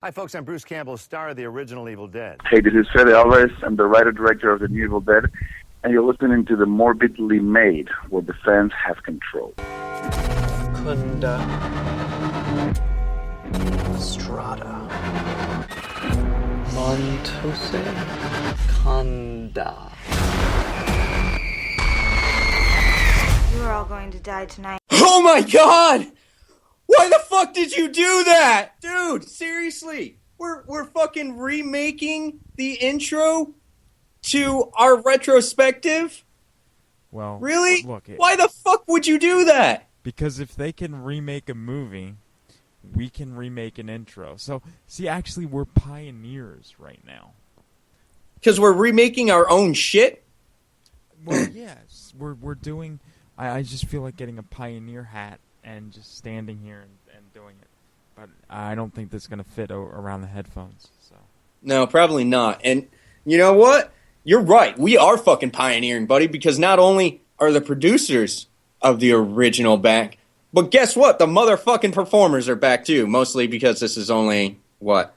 Hi, folks. I'm Bruce Campbell, star of the original Evil Dead. Hey, this is Fede Alvarez. I'm the writer-director of the new Evil Dead, and you're listening to the Morbidly Made, where the fans have control. Kunda. Strata. Montose. Kanda. You're all going to die tonight. Oh my god! Why the fuck did you do that? Dude, seriously. We're fucking remaking the intro to our retrospective? Well, really? Look, why the fuck would you do that? Because if they can remake a movie, we can remake an intro. So, see, actually, we're pioneers right now. Because we're remaking our own shit? Well, yes. We're doing... I just feel like getting a pioneer hat and just standing here and doing it. But I don't think that's going to fit around the headphones. So. No, probably not. And you know what? You're right. We are fucking pioneering, buddy, because not only are the producers of the original back, but guess what? The motherfucking performers are back too, mostly because this is only, a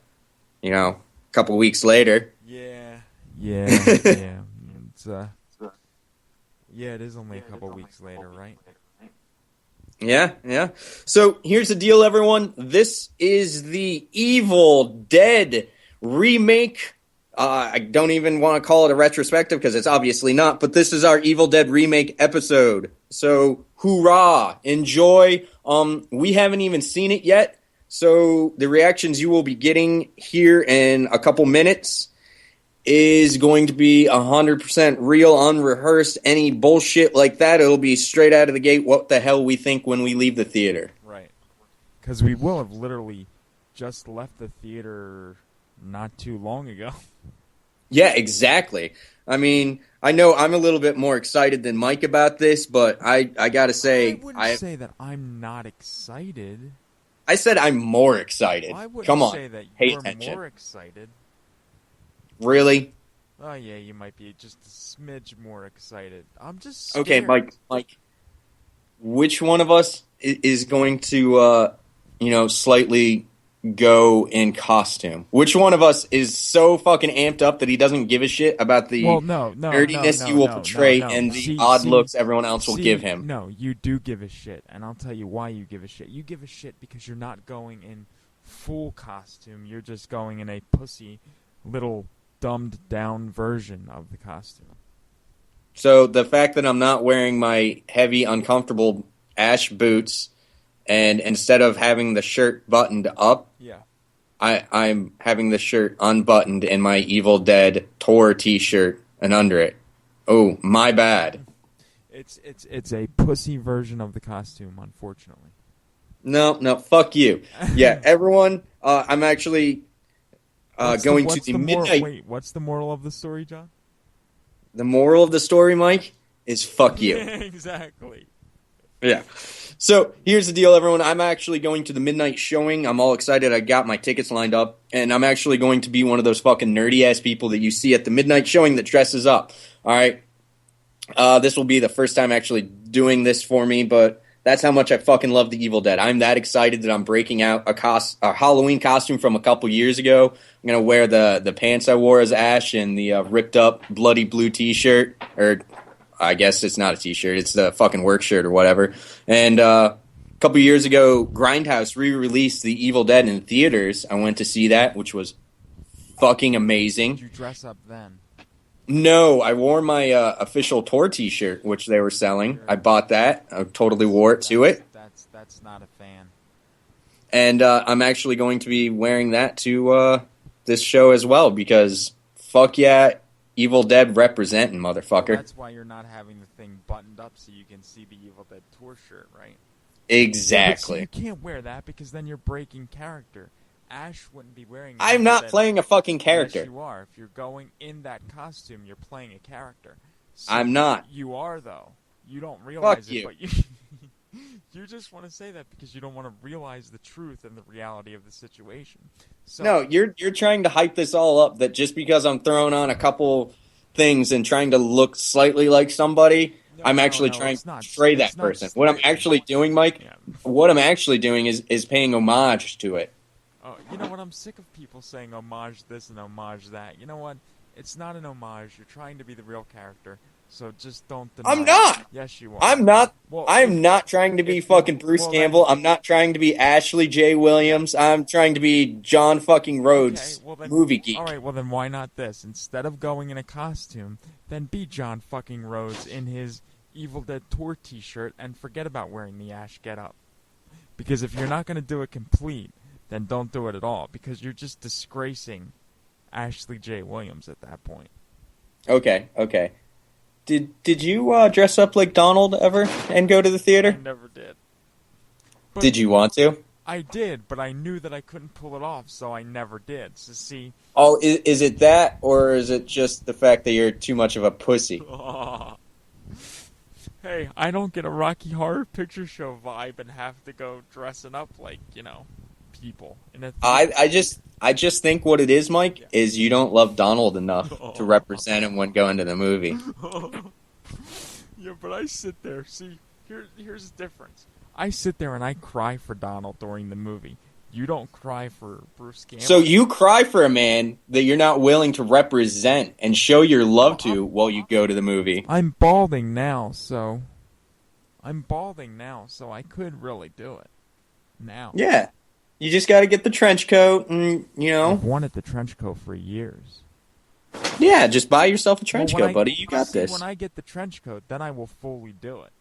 couple weeks later. Yeah. It's, it is only a couple weeks later, right? Yeah. So here's the deal, everyone. This is the Evil Dead remake. I don't even want to call it a retrospective because it's obviously not, but this is our Evil Dead remake episode. So hoorah, enjoy. We haven't even seen it yet, so the reactions you will be getting here in a couple minutes is going to be 100% real, unrehearsed, any bullshit like that. It'll be straight out of the gate what the hell we think when we leave the theater. Right. Because we will have literally just left the theater not too long ago. Yeah, exactly. I mean, I know I'm a little bit more excited than Mike about this, but I gotta say... I wouldn't say that I'm not excited. I said I'm more excited. Well, I wouldn't Come on. say that Pay you're attention. more excited. Really? Oh, yeah, you might be just a smidge more excited. I'm just scared. Okay, Mike, which one of us is going to, slightly go in costume? Which one of us is so fucking amped up that he doesn't give a shit about the nerdiness you will portray and the odd looks everyone else will give him? No, you do give a shit, and I'll tell you why you give a shit. You give a shit because you're not going in full costume. You're just going in a pussy little dumbed-down version of the costume. So the fact that I'm not wearing my heavy, uncomfortable ash boots, and instead of having the shirt buttoned up, I'm having the shirt unbuttoned in my Evil Dead Tor t-shirt and under it. Oh, my bad. It's a pussy version of the costume, unfortunately. No, fuck you. Yeah, everyone, I'm actually... going to the midnight... Wait, what's the moral of the story, John? The moral of the story, Mike, is fuck you. Exactly. Yeah. So, here's the deal, everyone. I'm actually going to the midnight showing. I'm all excited. I got my tickets lined up. And I'm actually going to be one of those fucking nerdy-ass people that you see at the midnight showing that dresses up. All right? This will be the first time actually doing this for me, but... That's how much I fucking love The Evil Dead. I'm that excited that I'm breaking out a Halloween costume from a couple years ago. I'm going to wear the pants I wore as Ash and the ripped up bloody blue t-shirt. Or I guess it's not a t-shirt. It's the fucking work shirt or whatever. And a couple years ago, Grindhouse re-released The Evil Dead in theaters. I went to see that, which was fucking amazing. Did you dress up then? No, I wore my official Tor t-shirt, which they were selling. I bought that. I totally wore it to it. That's not a fan. And I'm actually going to be wearing that to this show as well, because fuck yeah, Evil Dead representing, motherfucker. Well, that's why you're not having the thing buttoned up so you can see the Evil Dead Tour shirt, right? Exactly. Yeah, you can't wear that because then you're breaking character. Ash wouldn't be wearing... I'm not playing a fucking character. Yes, you are. If you're going in that costume, you're playing a character. So I'm not. You are, though. You don't realize you. But you just want to say that because you don't want to realize the truth and the reality of the situation. So, no, you're trying to hype this all up, that just because I'm throwing on a couple things and trying to look slightly like somebody... I'm actually trying to portray that person. What I'm actually doing, Mike, what I'm actually doing is paying homage to it. Oh, you know what? I'm sick of people saying homage this and homage that. You know what? It's not an homage. You're trying to be the real character. So just don't deny I'm not. it. Yes, you are. I'm not. Well, I'm not trying to be fucking Bruce well, Campbell. I'm not trying to be Ashley J. Williams. I'm trying to be John fucking Rhodes, Okay, well then, movie geek. All right, well then why not this? Instead of going in a costume, then be John fucking Rhodes in his Evil Dead Tour t-shirt and forget about wearing the Ash getup. Because if you're not going to do it complete, then don't do it at all. Because you're just disgracing Ashley J. Williams at that point. Okay. Did you dress up like Donald ever and go to the I theater? never did. But Did you want to? I did, but I knew that I couldn't pull it off, so I never did. So see... Oh, is it that, or is it just the fact that you're too much of a pussy? Hey, I don't get a Rocky Horror Picture Show vibe and have to go dressing up like, people. I just think what it is, Mike, is you don't love Donald enough to represent him when going to the movie. Yeah, but I sit there. See, here's the difference. I sit there and I cry for Donald during the movie. You don't cry for Bruce Campbell. So you cry for a man that you're not willing to represent and show your love to while you go to the movie. I'm balding now, so I could really do it now. Yeah. You just got to get the trench coat and, I've wanted the trench coat for years. Yeah, just buy yourself a trench Well, coat, buddy. You got this. When I get the trench coat, then I will fully do it.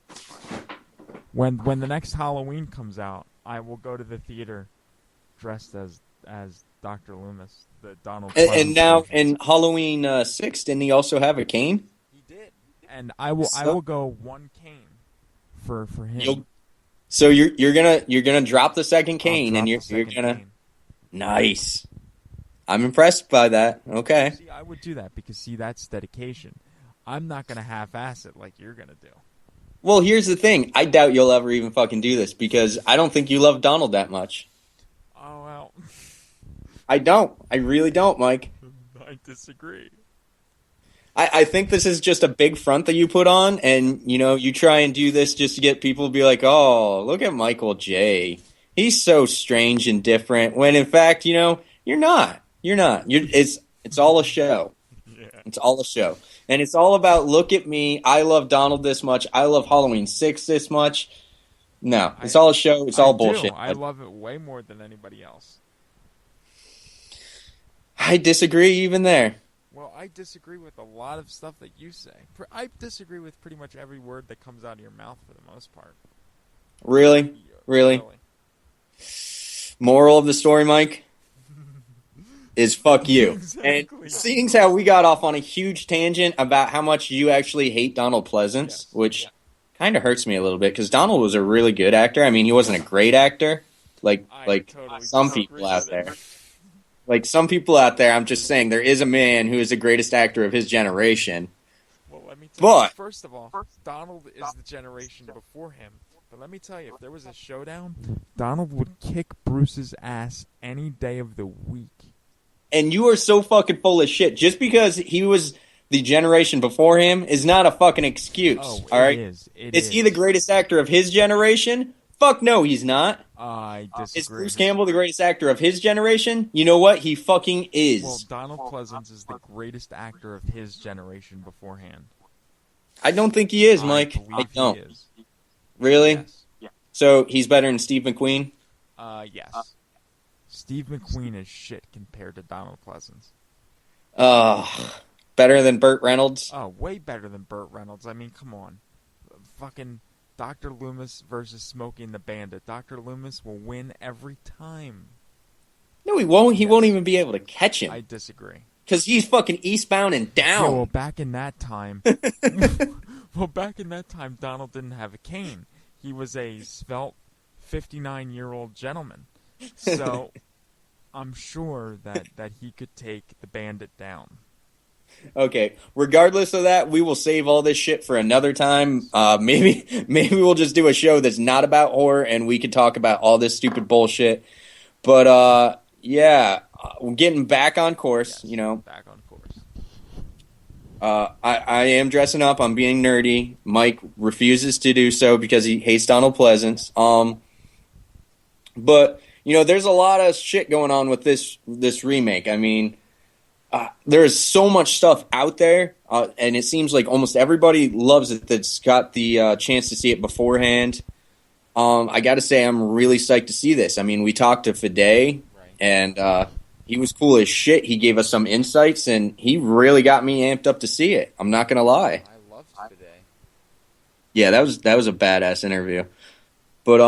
When the next Halloween comes out, I will go to the theater dressed as Dr. Loomis, the Donald. And now version. in Halloween 6, didn't he also have a cane? He did, and I will go one cane for him. So you're gonna drop the second cane, and I'll you're drop the second gonna cane. Nice. I'm impressed by that. Okay. See, I would do that because that's dedication. I'm not gonna half-ass it like you're gonna do. Well, here's the thing. I doubt you'll ever even fucking do this because I don't think you love Donald that much. Oh well. I don't. I really don't, Mike. I disagree. I think this is just a big front that you put on, and, you try and do this just to get people to be like, oh, look at Michael J. He's so strange and different, when in fact, you're not. You're not. It's all a show. Yeah. It's all a show. And it's all about, look at me, I love Donald this much, I love Halloween 6 this much. No, it's all a show, it's all bullshit. I love it way more than anybody else. I disagree even there. Well, I disagree with a lot of stuff that you say. I disagree with pretty much every word that comes out of your mouth for the most part. Really? Really? Moral of the story, Mike, is fuck you. Exactly. And seeing how we got off on a huge tangent about how much you actually hate Donald Pleasance, which kind of hurts me a little bit, because Donald was a really good actor. I mean, he wasn't a great actor, like totally some people out there. Like some people out there, I'm just saying, there is a man who is the greatest actor of his generation. Well, let me tell you, first of all, Donald is the generation before him. But let me tell you, if there was a showdown, Donald would kick Bruce's ass any day of the week. And you are so fucking full of shit. Just because he was the generation before him is not a fucking excuse. Oh, all right? Is he the greatest actor of his generation? Fuck no, he's not. I disagree. Is Bruce Campbell the greatest actor of his generation? You know what? He fucking is. Well, Donald Pleasance is the greatest actor of his generation beforehand. I don't think he is, Mike. I don't. He is. Really? Yes. So he's better than Steve McQueen? Yes. Steve McQueen is shit compared to Donald Pleasance. Better than Burt Reynolds? Oh, way better than Burt Reynolds. I mean, come on. Fucking Dr. Loomis versus Smokey and the Bandit. Dr. Loomis will win every time. No, he won't. He won't even be able to catch him. I disagree. Because he's fucking eastbound and down. Yeah, well, back in that time... Donald didn't have a cane. He was a svelte 59-year-old gentleman. So, I'm sure that he could take the Bandit down. Okay, regardless of that, we will save all this shit for another time. Maybe we'll just do a show that's not about horror, and we could talk about all this stupid bullshit. But, we're getting back on course, Back on course. I am dressing up. I'm being nerdy. Mike refuses to do so because he hates Donald Pleasance. But there's a lot of shit going on with this remake. I mean, there's so much stuff out there, and it seems like almost everybody loves it that's got the chance to see it beforehand. I got to say, I'm really psyched to see this. I mean, we talked to Fide, and he was cool as shit. He gave us some insights, and he really got me amped up to see it. I'm not going to lie. I loved Fide. Yeah, that was a badass interview. But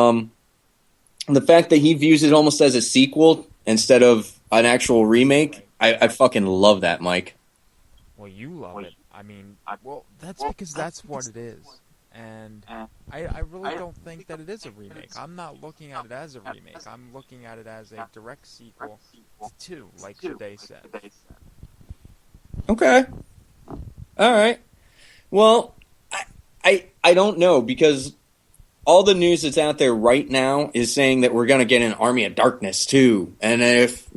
the fact that he views it almost as a sequel instead of an actual remake, I fucking love that, Mike. Well, you love it. I mean, that's because that's what it is. And I really don't think that it is a remake. I'm not looking at it as a remake. I'm looking at it as a direct sequel to 2, like Fide said. Okay. All right. Well, I don't know, because all the news that's out there right now is saying that we're going to get an Army of Darkness too. And if,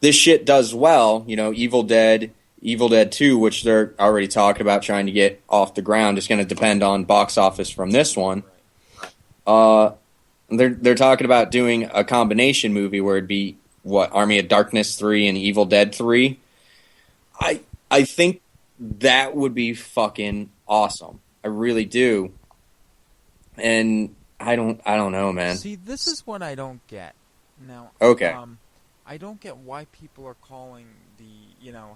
this shit does well, Evil Dead 2, which they're already talking about trying to get off the ground, is going to depend on box office from this one. They're talking about doing a combination movie where it'd be, Army of Darkness 3 and Evil Dead 3. I think that would be fucking awesome. I really do. And I don't know, man. See, this is what I don't get. Now, okay. I don't get why people are calling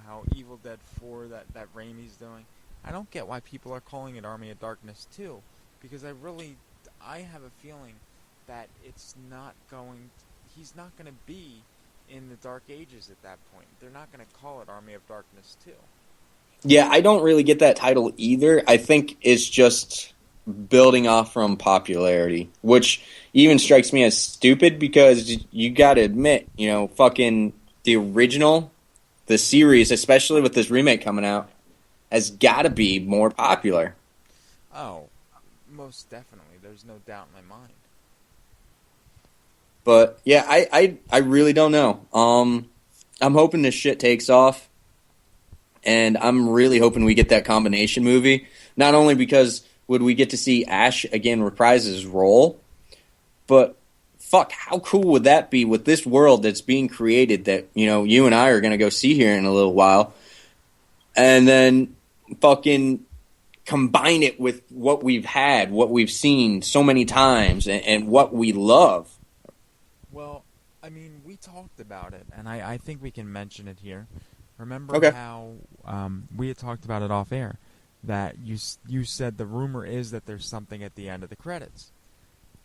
how Evil Dead 4 that Raimi's doing. I don't get why people are calling it Army of Darkness 2, because I have a feeling that he's not going to be in the Dark Ages at that point. They're not going to call it Army of Darkness 2. Yeah, I don't really get that title either. I think it's just building off from popularity, which even strikes me as stupid, because you gotta admit, fucking the original, the series, especially with this remake coming out, has gotta be more popular. Oh, most definitely. There's no doubt in my mind. But yeah, I really don't know. I'm hoping this shit takes off, and I'm really hoping we get that combination movie. Not only because would we get to see Ash again reprise his role, but fuck, how cool would that be with this world that's being created that, you and I are going to go see here in a little while, and then fucking combine it with what we've had, what we've seen so many times, and what we love. Well, I mean, we talked about it, and I think we can mention it here. Remember how we had talked about it off air, that you said the rumor is that there's something at the end of the credits.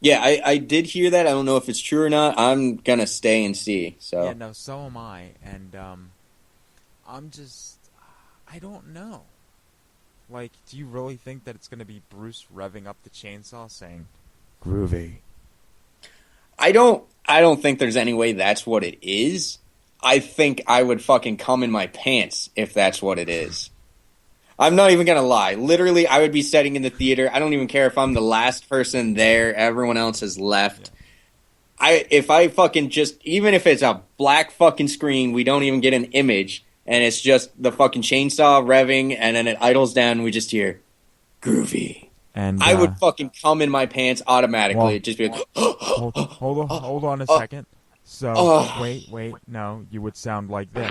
Yeah, I did hear that. I don't know if it's true or not. I'm going to stay and see. So. Yeah, no, so am I. And I don't know. Like, do you really think that it's going to be Bruce revving up the chainsaw saying, "Groovy"? I don't think there's any way that's what it is. I think I would fucking come in my pants if that's what it is. I'm not even going to lie. Literally, I would be sitting in the theater. I don't even care if I'm the last person there. Everyone else has left. Yeah. If I fucking just, even if it's a black fucking screen, we don't even get an image, and it's just the fucking chainsaw revving, and then it idles down, and we just hear, "Groovy." And I would fucking come in my pants automatically. Well, It'd just be like, hold on a second. So, wait, no, you would sound like this.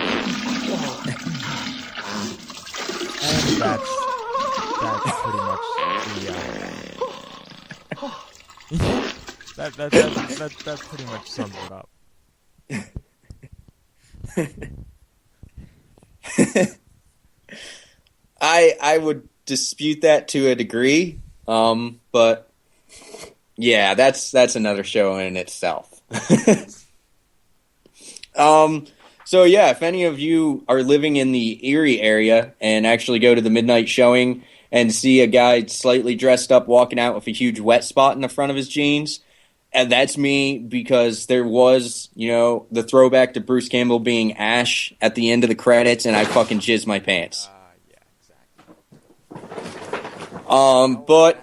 And that's pretty much the that pretty much sums it up. I would dispute that to a degree, but yeah, that's another show in itself. So yeah, if any of you are living in the Erie area and actually go to the midnight showing and see a guy slightly dressed up walking out with a huge wet spot in the front of his jeans, and that's me, because there was, the throwback to Bruce Campbell being Ash at the end of the credits, and I fucking jizzed my pants. Yeah, exactly. But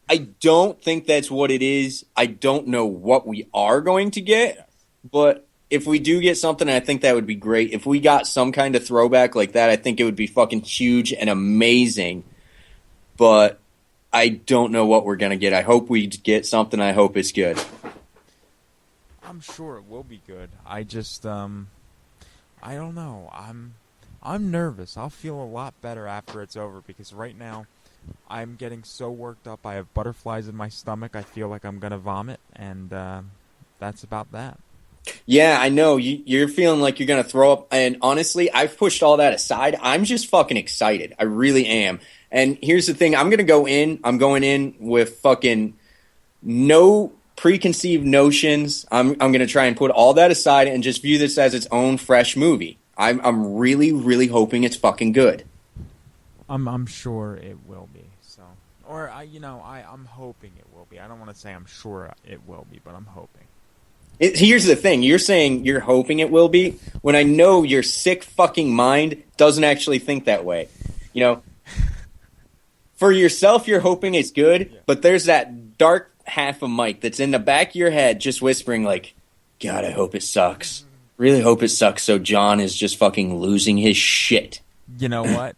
I don't think that's what it is. I don't know what we are going to get, but if we do get something, I think that would be great. If we got some kind of throwback like that, I think it would be fucking huge and amazing. But I don't know what we're going to get. I hope we get something. I hope it's good. I'm sure it will be good. I just I don't know. I'm nervous. I'll feel a lot better after it's over because right now I'm getting so worked up. I have butterflies in my stomach. I feel like I'm gonna vomit, and that's about that. Yeah, I know. You're feeling like you're going to throw up. And honestly, I've pushed all that aside. I'm just fucking excited. I really am. And here's the thing. I'm going in with fucking no preconceived notions. I'm going to try and put all that aside and just view this as its own fresh movie. I'm really, really hoping it's fucking good. I'm sure it will be. So, or I'm hoping it will be. I don't want to say I'm sure it will be, but I'm hoping. Here's the thing. You're saying you're hoping it will be when I know your sick fucking mind doesn't actually think that way. You know, for yourself, you're hoping it's good, but there's that dark half of Mike that's in the back of your head just whispering like, God, I hope it sucks. Really hope it sucks so John is just fucking losing his shit. You know what?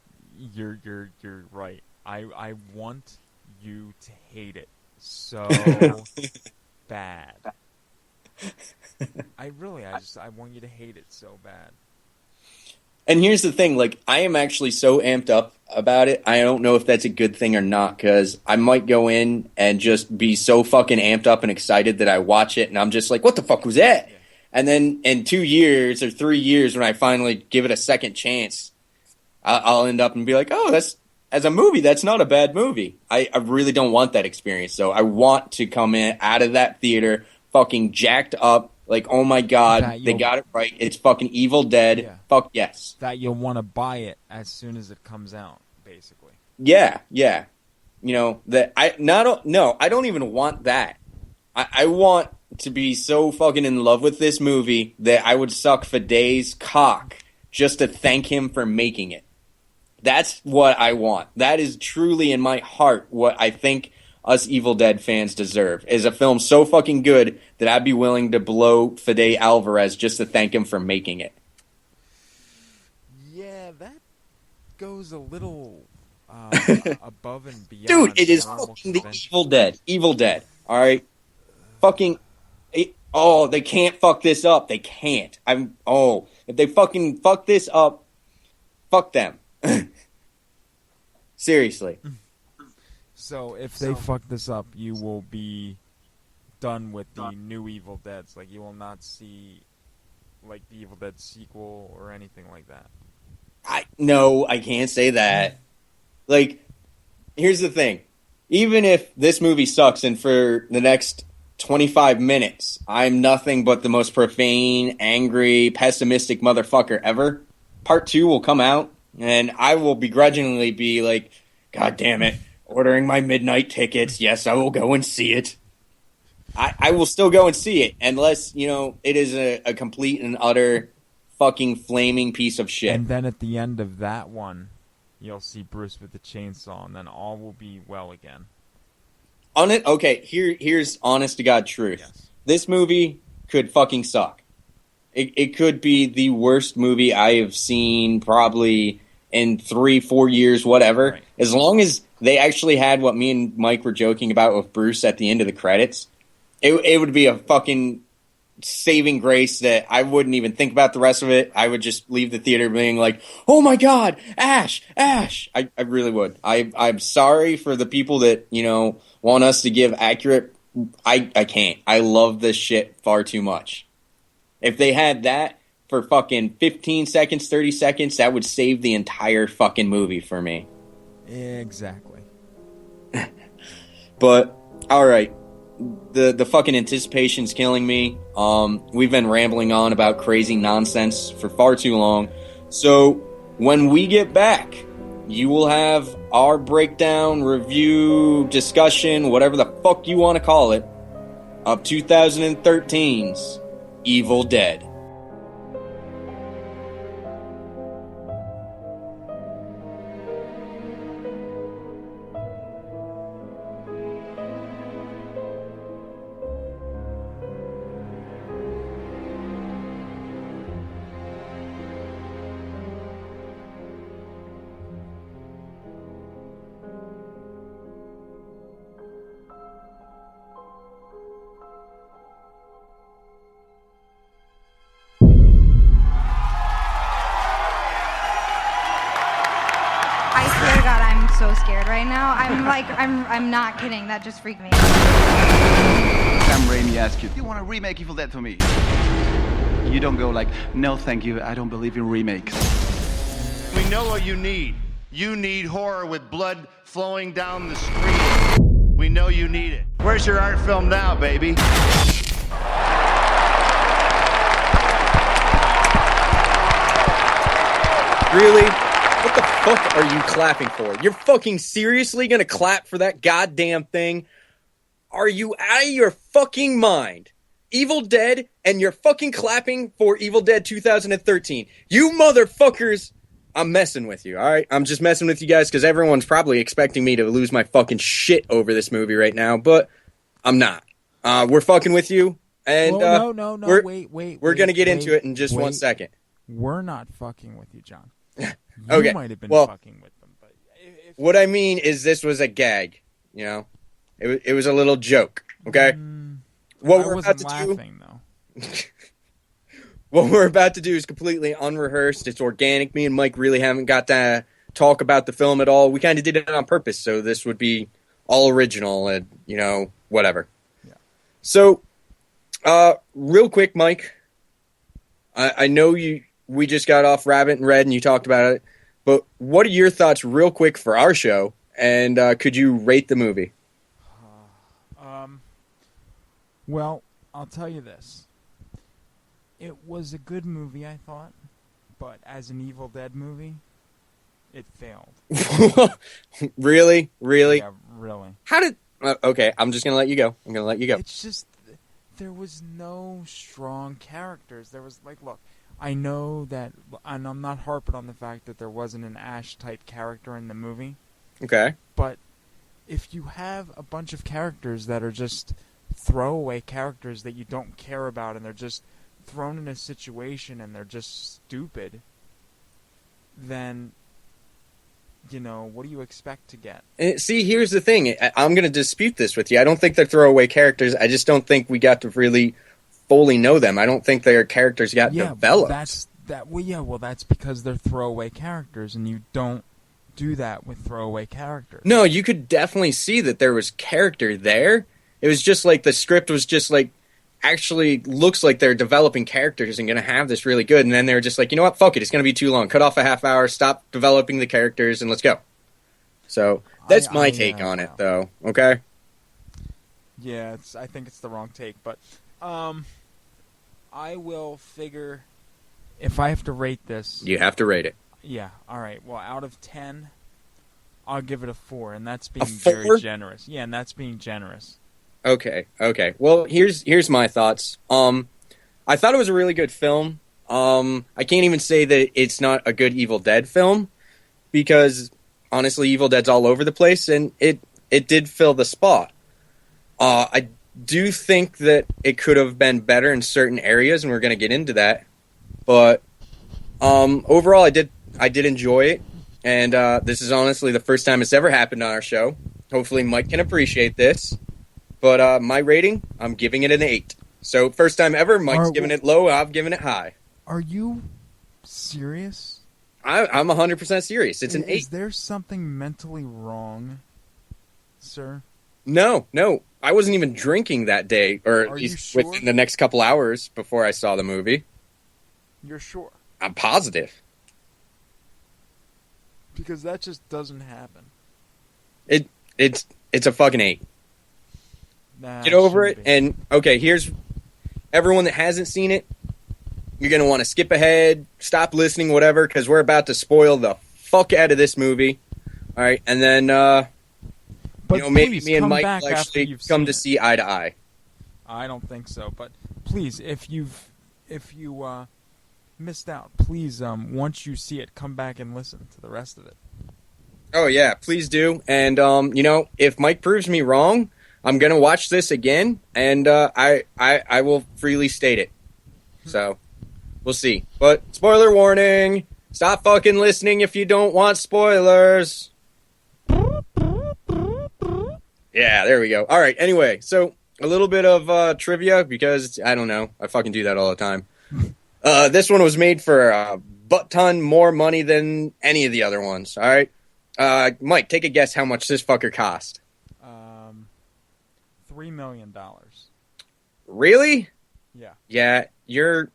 You're right. I want you to hate it so bad. I want you to hate it so bad. And here's the thing, like, I am actually so amped up about it. I don't know if that's a good thing or not, because I might go in and just be so fucking amped up and excited that I watch it, and I'm just like, what the fuck was that? Yeah. And then in 2 years or 3 years, when I finally give it a second chance, I'll end up and be like, oh, as a movie, that's not a bad movie. I really don't want that experience, so I want to come in out of that theater fucking jacked up, like, oh my God, they got it right. It's fucking Evil Dead. Yeah. Fuck yes. That you'll want to buy it as soon as it comes out, basically. Yeah. You know, I don't even want that. I want to be so fucking in love with this movie that I would suck Fiday's cock just to thank him for making it. That's what I want. That is truly in my heart what I think us Evil Dead fans deserve, is a film so fucking good that I'd be willing to blow Fede Alvarez just to thank him for making it. Yeah, that goes a little above and beyond. Dude, it is fucking the Evil Dead. Evil Dead, all right? Fucking... they can't fuck this up. They can't. If they fucking fuck this up, fuck them. Seriously. So if they fuck this up, you will be done with the new Evil Deads. Like, you will not see, like, the Evil Dead sequel or anything like that. No, I can't say that. Like, here's the thing. Even if this movie sucks and for the next 25 minutes I'm nothing but the most profane, angry, pessimistic motherfucker ever, part 2 will come out, and I will begrudgingly be like, God damn it. Ordering my midnight tickets. Yes, I will go and see it. I will still go and see it, unless, it is a complete and utter fucking flaming piece of shit. And then at the end of that one, you'll see Bruce with the chainsaw, and then all will be well again. Okay, here's honest to God truth. Yes. This movie could fucking suck. It could be the worst movie I have seen probably in 3-4 years, whatever. Right. As long as they actually had what me and Mike were joking about with Bruce at the end of the credits, it would be a fucking saving grace that I wouldn't even think about the rest of it. I would just leave the theater being like, oh my God, Ash. I really would. I'm sorry for the people that, want us to give accurate. I can't. I love this shit far too much. If they had that for fucking 15 seconds, 30 seconds, that would save the entire fucking movie for me. Exactly. But, alright. The fucking anticipation's killing me. We've been rambling on about crazy nonsense for far too long. So, when we get back, you will have our breakdown, review, discussion, whatever the fuck you want to call it, of 2013's Evil Dead. I swear to God, I'm so scared right now. I'm not kidding. That just freaked me out. Sam Raimi asks you, do you want to remake Evil Dead for me? You don't go like, no thank you, I don't believe in remakes. We know what you need. You need horror with blood flowing down the screen. We know you need it. Where's your art film now, baby? Really? What the fuck are you clapping for? You're fucking seriously gonna clap for that goddamn thing? Are you out of your fucking mind? Evil Dead, and you're fucking clapping for Evil Dead 2013. You motherfuckers, I'm messing with you, alright? I'm just messing with you guys because everyone's probably expecting me to lose my fucking shit over this movie right now, but I'm not. We're fucking with you, and no, wait. We're gonna get into it in just 1 second. We're not fucking with you, John. Okay, You might have been well, fucking with them, but what I mean is this was a gag, you know? It was a little joke, okay? What I we're wasn't about to do, laughing, though. what we're about to do is completely unrehearsed. It's organic. Me and Mike really haven't got to talk about the film at all. We kind of did it on purpose, so this would be all original and, you know, whatever. Yeah. So, real quick, Mike, I know we just got off Rabbit and Red and you talked about it, but what are your thoughts real quick for our show, and could you rate the movie? Well, I'll tell you this. It was a good movie, I thought, but as an Evil Dead movie, it failed. Really? Yeah, really. How did... okay, I'm just going to let you go. It's just, there was no strong characters. There was, like, look, I know that, and I'm not harping on the fact that there wasn't an Ash-type character in the movie. Okay. But if you have a bunch of characters that are just throwaway characters that you don't care about, and they're just thrown in a situation and they're just stupid, then, you know, what do you expect to get? See, here's the thing. I'm going to dispute this with you. I don't think they're throwaway characters. I just don't think we got to really fully know them. I don't think their characters got developed. That's because they're throwaway characters, and you don't do that with throwaway characters. No, you could definitely see that there was character there. It was just like the script was just like, actually looks like they're developing characters and going to have this really good. And then they were just like, you know what? Fuck it. It's going to be too long. Cut off a half hour, stop developing the characters, and let's go. So that's my take on it, though. Okay? Yeah, I think it's the wrong take, but I will figure, if I have to rate this... You have to rate it. Yeah, all right. Well, out of 10, I'll give it a 4, and that's being 4? very generous. Yeah, and that's being generous. Okay. Well, here's my thoughts. I thought it was a really good film. I can't even say that it's not a good Evil Dead film, because honestly, Evil Dead's all over the place, and it did fill the spot. I do think that it could have been better in certain areas, and we're going to get into that. But overall, I did enjoy it, and this is honestly the first time it's ever happened on our show. Hopefully, Mike can appreciate this. But my rating, I'm giving it an 8. So first time ever, Mike's giving it low, I've given it high. Are you serious? I'm 100% serious. It's an 8. Is there something mentally wrong, sir? No. I wasn't even drinking that day, or at Are least you sure? within the next couple hours before I saw the movie. You're sure? I'm positive. Because that just doesn't happen. It's a fucking 8. Nah, Get over it, shouldn't be. and okay, here's everyone that hasn't seen it. You're going to want to skip ahead, stop listening, whatever, because we're about to spoil the fuck out of this movie. All right, and then, But maybe please, me and come Mike back will after actually you've come seen to it. see eye to eye. I don't think so, but please, if you missed out, please, once you see it, come back and listen to the rest of it. Oh, yeah, please do. And, if Mike proves me wrong, I'm going to watch this again, and I will freely state it. So, we'll see. But, spoiler warning, stop fucking listening if you don't want spoilers. Yeah, there we go. All right, anyway, so a little bit of trivia, because, I don't know, I fucking do that all the time. This one was made for a butt ton more money than any of the other ones, all right? Mike, take a guess how much this fucker cost. $3 million. Really? Yeah. Yeah, you're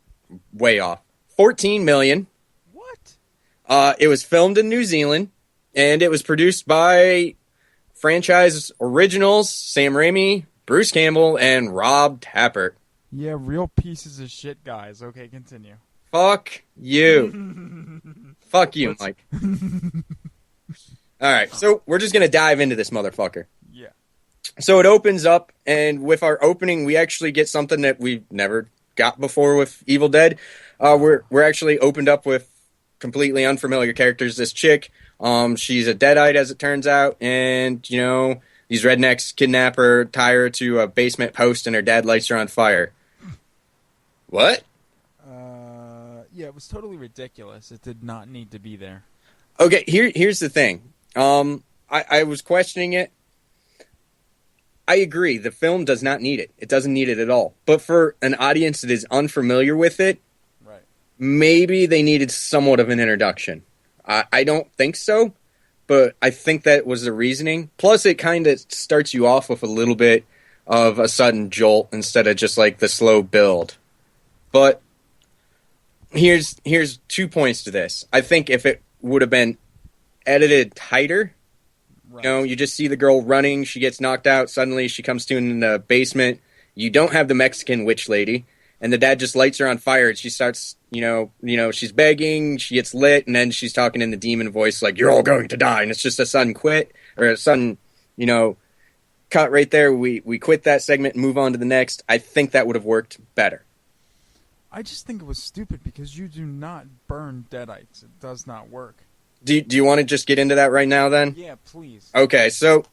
way off. 14 million. What? It was filmed in New Zealand, and it was produced by franchise originals Sam Raimi, Bruce Campbell, and Rob Tappert. Yeah, real pieces of shit, guys. Okay, continue. Fuck you. Fuck you, Mike. All right, so we're just going to dive into this motherfucker. Yeah. So it opens up, and with our opening, we actually get something that we've never got before with Evil Dead. We're actually opened up with completely unfamiliar characters. This chick, she's a deadite, as it turns out, and, you know, these rednecks kidnap her, tie her to a basement post, and her dad lights her on fire. What? Yeah, it was totally ridiculous. It did not need to be there. Okay, here's the thing. I was questioning it. I agree. The film does not need it. It doesn't need it at all. But for an audience that is unfamiliar with it, right, maybe they needed somewhat of an introduction. I don't think so, but I think that was the reasoning. Plus, it kind of starts you off with a little bit of a sudden jolt instead of just like the slow build. But here's 2 points to this. I think if it would have been edited tighter, right. you know, you just see the girl running, she gets knocked out, suddenly she comes to in the basement. You don't have the Mexican witch lady, and the dad just lights her on fire, and she starts, you know, she's begging, she gets lit, and then she's talking in the demon voice like, "You're all going to die," and it's just a sudden quit, or a sudden, you know, cut right there. We quit that segment and move on to the next. I think that would have worked better. I just think it was stupid because you do not burn deadites. It does not work. Do you want to just get into that right now then? Yeah, please. Okay, so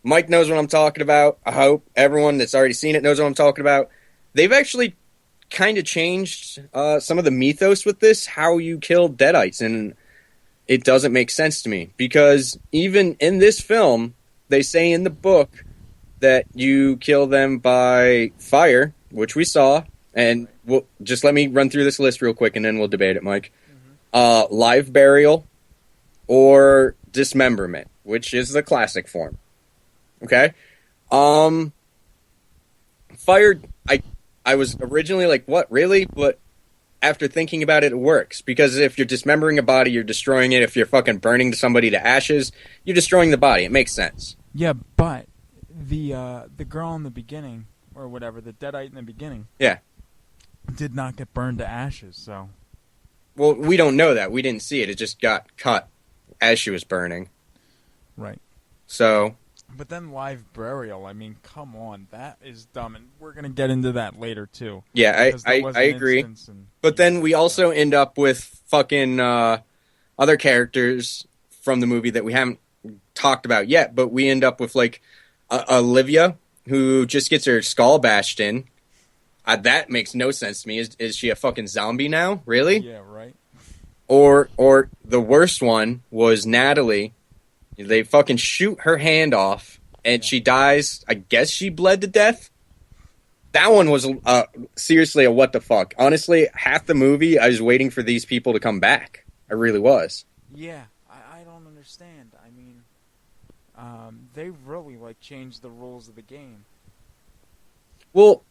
Mike knows what I'm talking about. I hope everyone that's already seen it knows what I'm talking about. They've actually kind of changed some of the mythos with this, how you kill deadites, and it doesn't make sense to me. Because even in this film, they say in the book that you kill them by fire, which we saw, and we'll, just let me run through this list real quick, and then we'll debate it, Mike. Mm-hmm. Live burial, or dismemberment, which is the classic form. Okay? Fire, I was originally like, what, really? But after thinking about it, it works. Because if you're dismembering a body, you're destroying it. If you're fucking burning somebody to ashes, you're destroying the body. It makes sense. Yeah, but the girl in the beginning, or whatever, the deadite in the beginning, yeah, did not get burned to ashes, so... Well, we don't know that. We didn't see it. It just got cut as she was burning. Right. So... But then live burial, I mean, come on, that is dumb, and we're going to get into that later, too. Yeah, I agree. But then we also end up with fucking other characters from the movie that we haven't talked about yet, but we end up with, like, Olivia, who just gets her skull bashed in. That makes no sense to me. Is she a fucking zombie now? Really? Yeah, right. Or the worst one was Natalie. They fucking shoot her hand off, and she dies. I guess she bled to death. That one was seriously a what the fuck. Honestly, half the movie, I was waiting for these people to come back. I really was. Yeah, I don't understand. I mean, they really, like, changed the rules of the game. Well,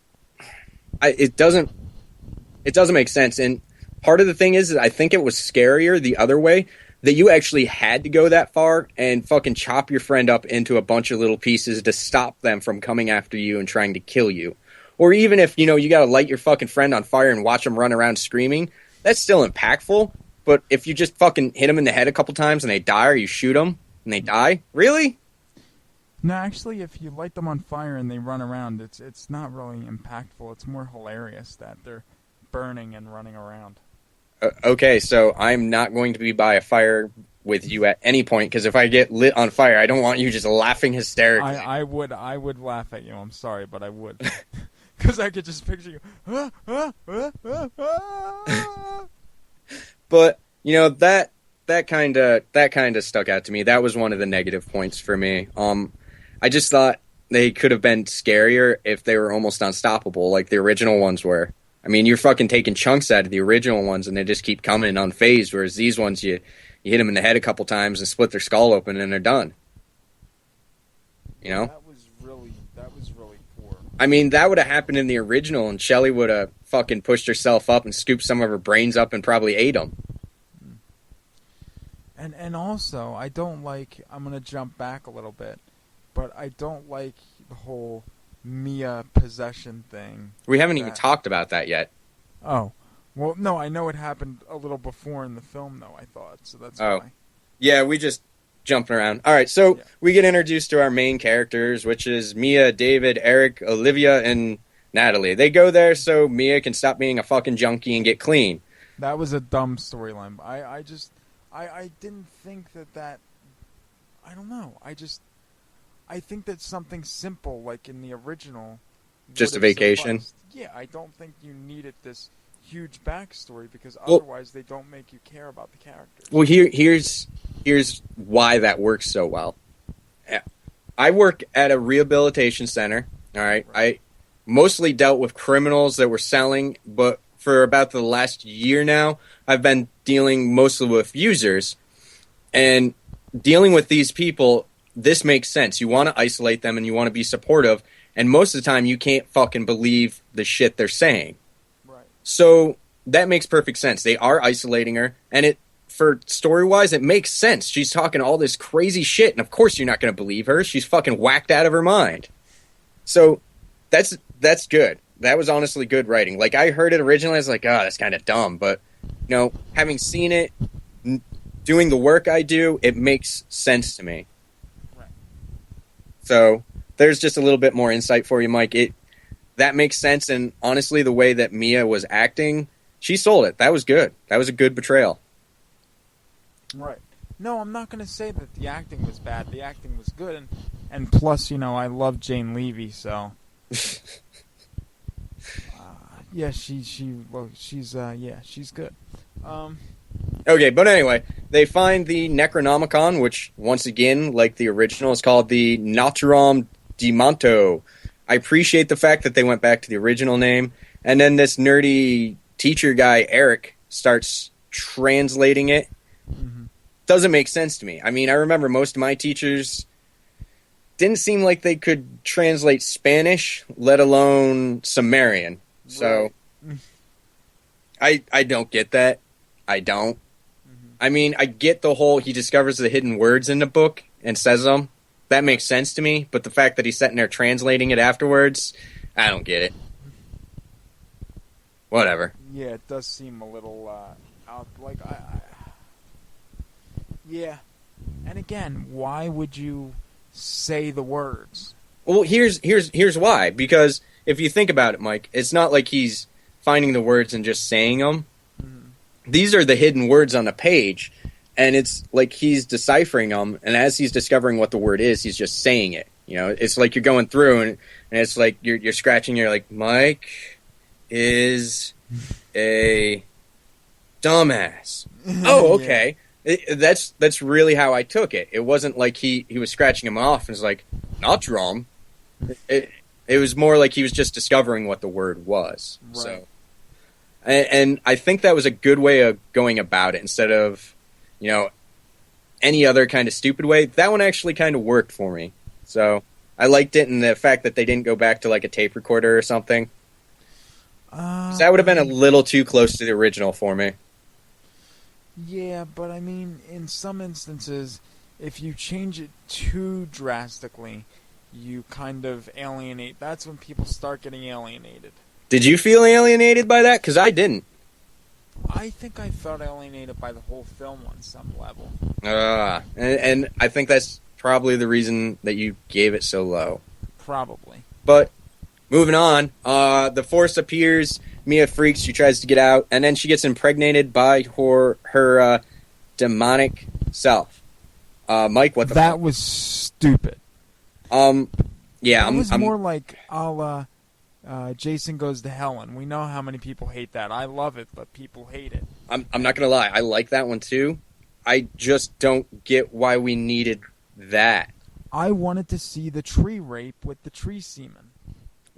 it doesn't make sense. And part of the thing is that I think it was scarier the other way, that you actually had to go that far and fucking chop your friend up into a bunch of little pieces to stop them from coming after you and trying to kill you. Or even if, you know, you gotta light your fucking friend on fire and watch them run around screaming, that's still impactful. But if you just fucking hit them in the head a couple times and they die, or you shoot them and they die, really? No, actually, if you light them on fire and they run around, it's not really impactful. It's more hilarious that they're burning and running around. Okay, so I'm not going to be by a fire with you at any point, because if I get lit on fire, I don't want you just laughing hysterically. I would laugh at you. I'm sorry, but I would. Because I could just picture you. But, you know, that kind of stuck out to me. That was one of the negative points for me. I just thought they could have been scarier if they were almost unstoppable, like the original ones were. I mean, you're fucking taking chunks out of the original ones, and they just keep coming unfazed, whereas these ones, you hit them in the head a couple times and split their skull open, and they're done. You know? That was really poor. I mean, that would have happened in the original, and Shelley would have fucking pushed herself up and scooped some of her brains up and probably ate them. And also, I don't like, I'm going to jump back a little bit, but I don't like the whole Mia possession thing. We haven't even talked about that yet. Oh. Well, no, I know it happened a little before in the film, though, I thought, so that's why. Yeah, we just jumping around. All right, so we get introduced to our main characters, which is Mia, David, Eric, Olivia, and Natalie. They go there so Mia can stop being a fucking junkie and get clean. That was a dumb storyline. I didn't think that I don't know. I think that something simple like in the original, just a vacation. Sufficed. Yeah, I don't think you needed this huge backstory because otherwise they don't make you care about the characters. Well, here's why that works so well. I work at a rehabilitation center. All right, I mostly dealt with criminals that were selling, but for about the last year now, I've been dealing mostly with users. And dealing with these people, this makes sense. You want to isolate them and you want to be supportive. And most of the time, you can't fucking believe the shit they're saying. Right. So that makes perfect sense. They are isolating her. And for story-wise, it makes sense. She's talking all this crazy shit. And of course you're not going to believe her. She's fucking whacked out of her mind. So that's good. That was honestly good writing. Like, I heard it originally, I was like, oh, that's kind of dumb. But, you know, having seen it, doing the work I do, it makes sense to me. Right. So, there's just a little bit more insight for you, Mike. That makes sense, and honestly, the way that Mia was acting, she sold it. That was good. That was a good portrayal. Right. No, I'm not going to say that the acting was bad. The acting was good, and plus, you know, I love Jane Levy, so... yeah, she's good. Okay, but anyway, they find the Necronomicon, which, once again, like the original, is called the Naturom Dimanto. I appreciate the fact that they went back to the original name, and then this nerdy teacher guy, Eric, starts translating it. Mm-hmm. Doesn't make sense to me. I mean, I remember most of my teachers didn't seem like they could translate Spanish, let alone Sumerian. So, I don't get that. I don't. Mm-hmm. I mean, I get the whole, he discovers the hidden words in the book and says them. That makes sense to me, but the fact that he's sitting there translating it afterwards, I don't get it. Whatever. Yeah, it does seem a little, out, like, yeah. And again, why would you say the words? Well, here's why. Because if you think about it, Mike, it's not like he's finding the words and just saying them. Mm-hmm. These are the hidden words on the page, and it's like he's deciphering them, and as he's discovering what the word is, he's just saying it. You know, it's like you're going through, and it's like you're scratching, you're like, Mike is a dumbass. Oh, okay. Yeah. That's really how I took it. It wasn't like he was scratching him off and was like, not wrong. It was more like he was just discovering what the word was. Right. So, and I think that was a good way of going about it instead of, you know, any other kind of stupid way. That one actually kind of worked for me. So I liked it, and the fact that they didn't go back to like a tape recorder or something. That would have been a little too close to the original for me. Yeah, but I mean, in some instances, if you change it too drastically, you kind of alienate. That's when people start getting alienated. Did you feel alienated by that? Because I didn't. I think I felt alienated by the whole film on some level. And I think that's probably the reason that you gave it so low. Probably. But moving on, the Force appears. Mia freaks. She tries to get out, and then she gets impregnated by her demonic self. Mike, what the? That was stupid. Yeah, it was more like a la Jason Goes to Hell, and we know how many people hate that. I love it, but people hate it. I'm not gonna lie, I like that one too. I just don't get why we needed that. I wanted to see the tree rape with the tree semen.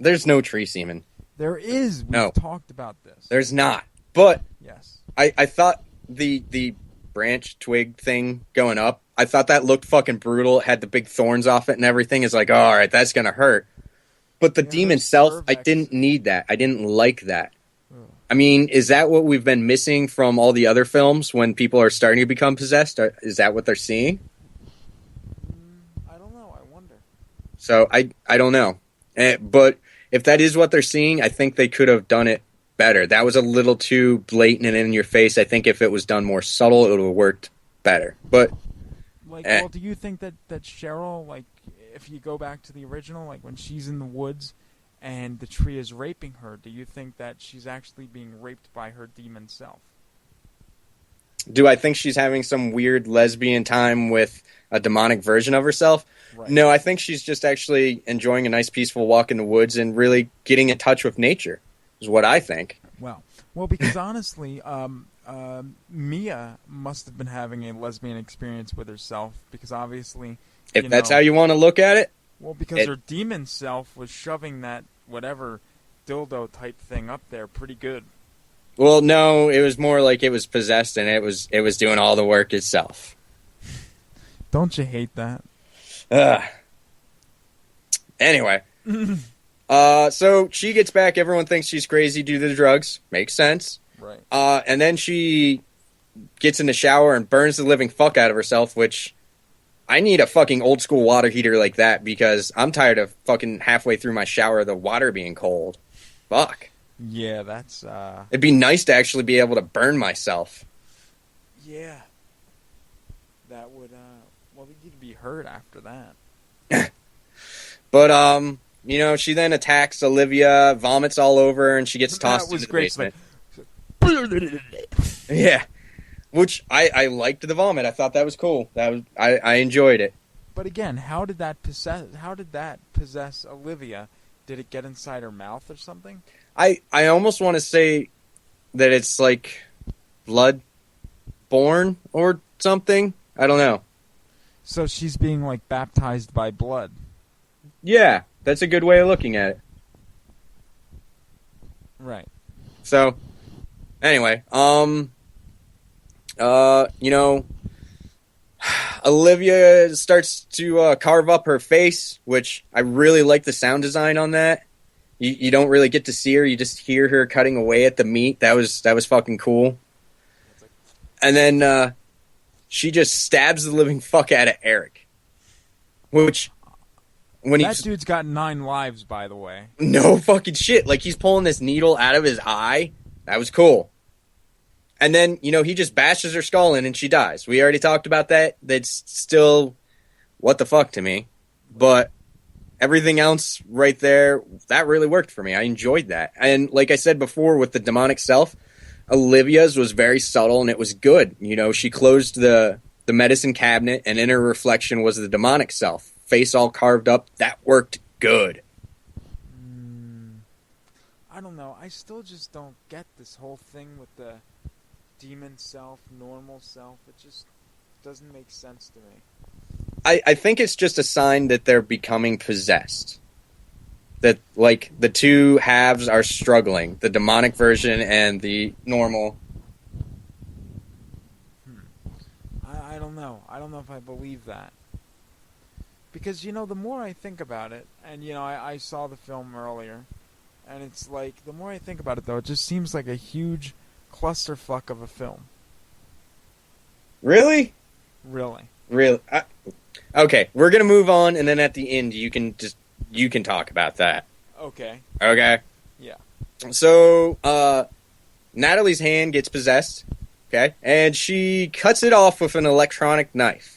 There's no tree semen. There is. We've No. talked about this. There's not. But Yes. I thought the branch twig thing going up, I thought that looked fucking brutal. It had the big thorns off it and everything. It's like, oh, all right, that's going to hurt. But the Yeah, demon her self, I cervix. didn't need that. I didn't like that. I mean, is that what we've been missing from all the other films when people are starting to become possessed? Is that what they're seeing? I don't know. I wonder. So I don't know. But if that is what they're seeing, I think they could have done it better. That was a little too blatant and in your face. I think if it was done more subtle, it would have worked better. But Like, well, do you think that Cheryl, like, if you go back to the original, like when she's in the woods and the tree is raping her, do you think that she's actually being raped by her demon self? do I think she's having some weird lesbian time with a demonic version of herself? Right. No, I think she's just actually enjoying a nice peaceful walk in the woods and really getting in touch with nature, is what I think. Well, because honestly, Mia must have been having a lesbian experience with herself, because obviously, If that's how you want to look at it. well, because her demon self was shoving that whatever dildo type thing up there pretty good. Well, no, it was more like it was possessed and it was doing all the work itself. Don't you hate that? Anyway. So she gets back, everyone thinks she's crazy due to the drugs. Makes sense. Right. And then she gets in the shower and burns the living fuck out of herself, which I need a fucking old school water heater like that because I'm tired of fucking halfway through my shower the water being cold. Fuck. Yeah, that's It'd be nice to actually be able to burn myself. yeah. That would well, you'd be hurt after that. But you know, she then attacks Olivia, vomits all over her, and she gets tossed That was into the great. basement. Yeah, which I liked the vomit. I thought that was cool. I enjoyed it. But again, how did that possess Olivia? Did it get inside her mouth or something? I almost want to say that it's like blood born or something. I don't know. So she's being like baptized by blood. Yeah, that's a good way of looking at it. Right. So, anyway, you know, Olivia starts to carve up her face, which I really like the sound design on that. You don't really get to see her; you just hear her cutting away at the meat. That was fucking cool. And then she just stabs the living fuck out of Eric, which when That dude's got 9 lives, by the way. no fucking shit, like he's pulling this needle out of his eye. That was cool. And then, you know, he just bashes her skull in and she dies. We already talked about that. That's still what the fuck to me. But everything else right there, that really worked for me. I enjoyed that. And like I said before with the demonic self, Olivia's was very subtle and it was good. You know, she closed the medicine cabinet and in her reflection was the demonic self. Face all carved up. That worked good. I don't know. I still just don't get this whole thing with the demon self, normal self. It just doesn't make sense to me. I think it's just a sign that they're becoming possessed. That, like, the two halves are struggling. The demonic version and the normal. I don't know. I don't know if I believe that. Because, you know, the more I think about it, and, you know, I saw the film earlier, and it's like, the more I think about it, though, it just seems like a huge clusterfuck of a film. Really? Really. Really? Okay, we're going to move on, and then at the end, you can talk about that. Okay. Okay? Yeah. So, Natalie's hand gets possessed, okay? And she cuts it off with an electronic knife.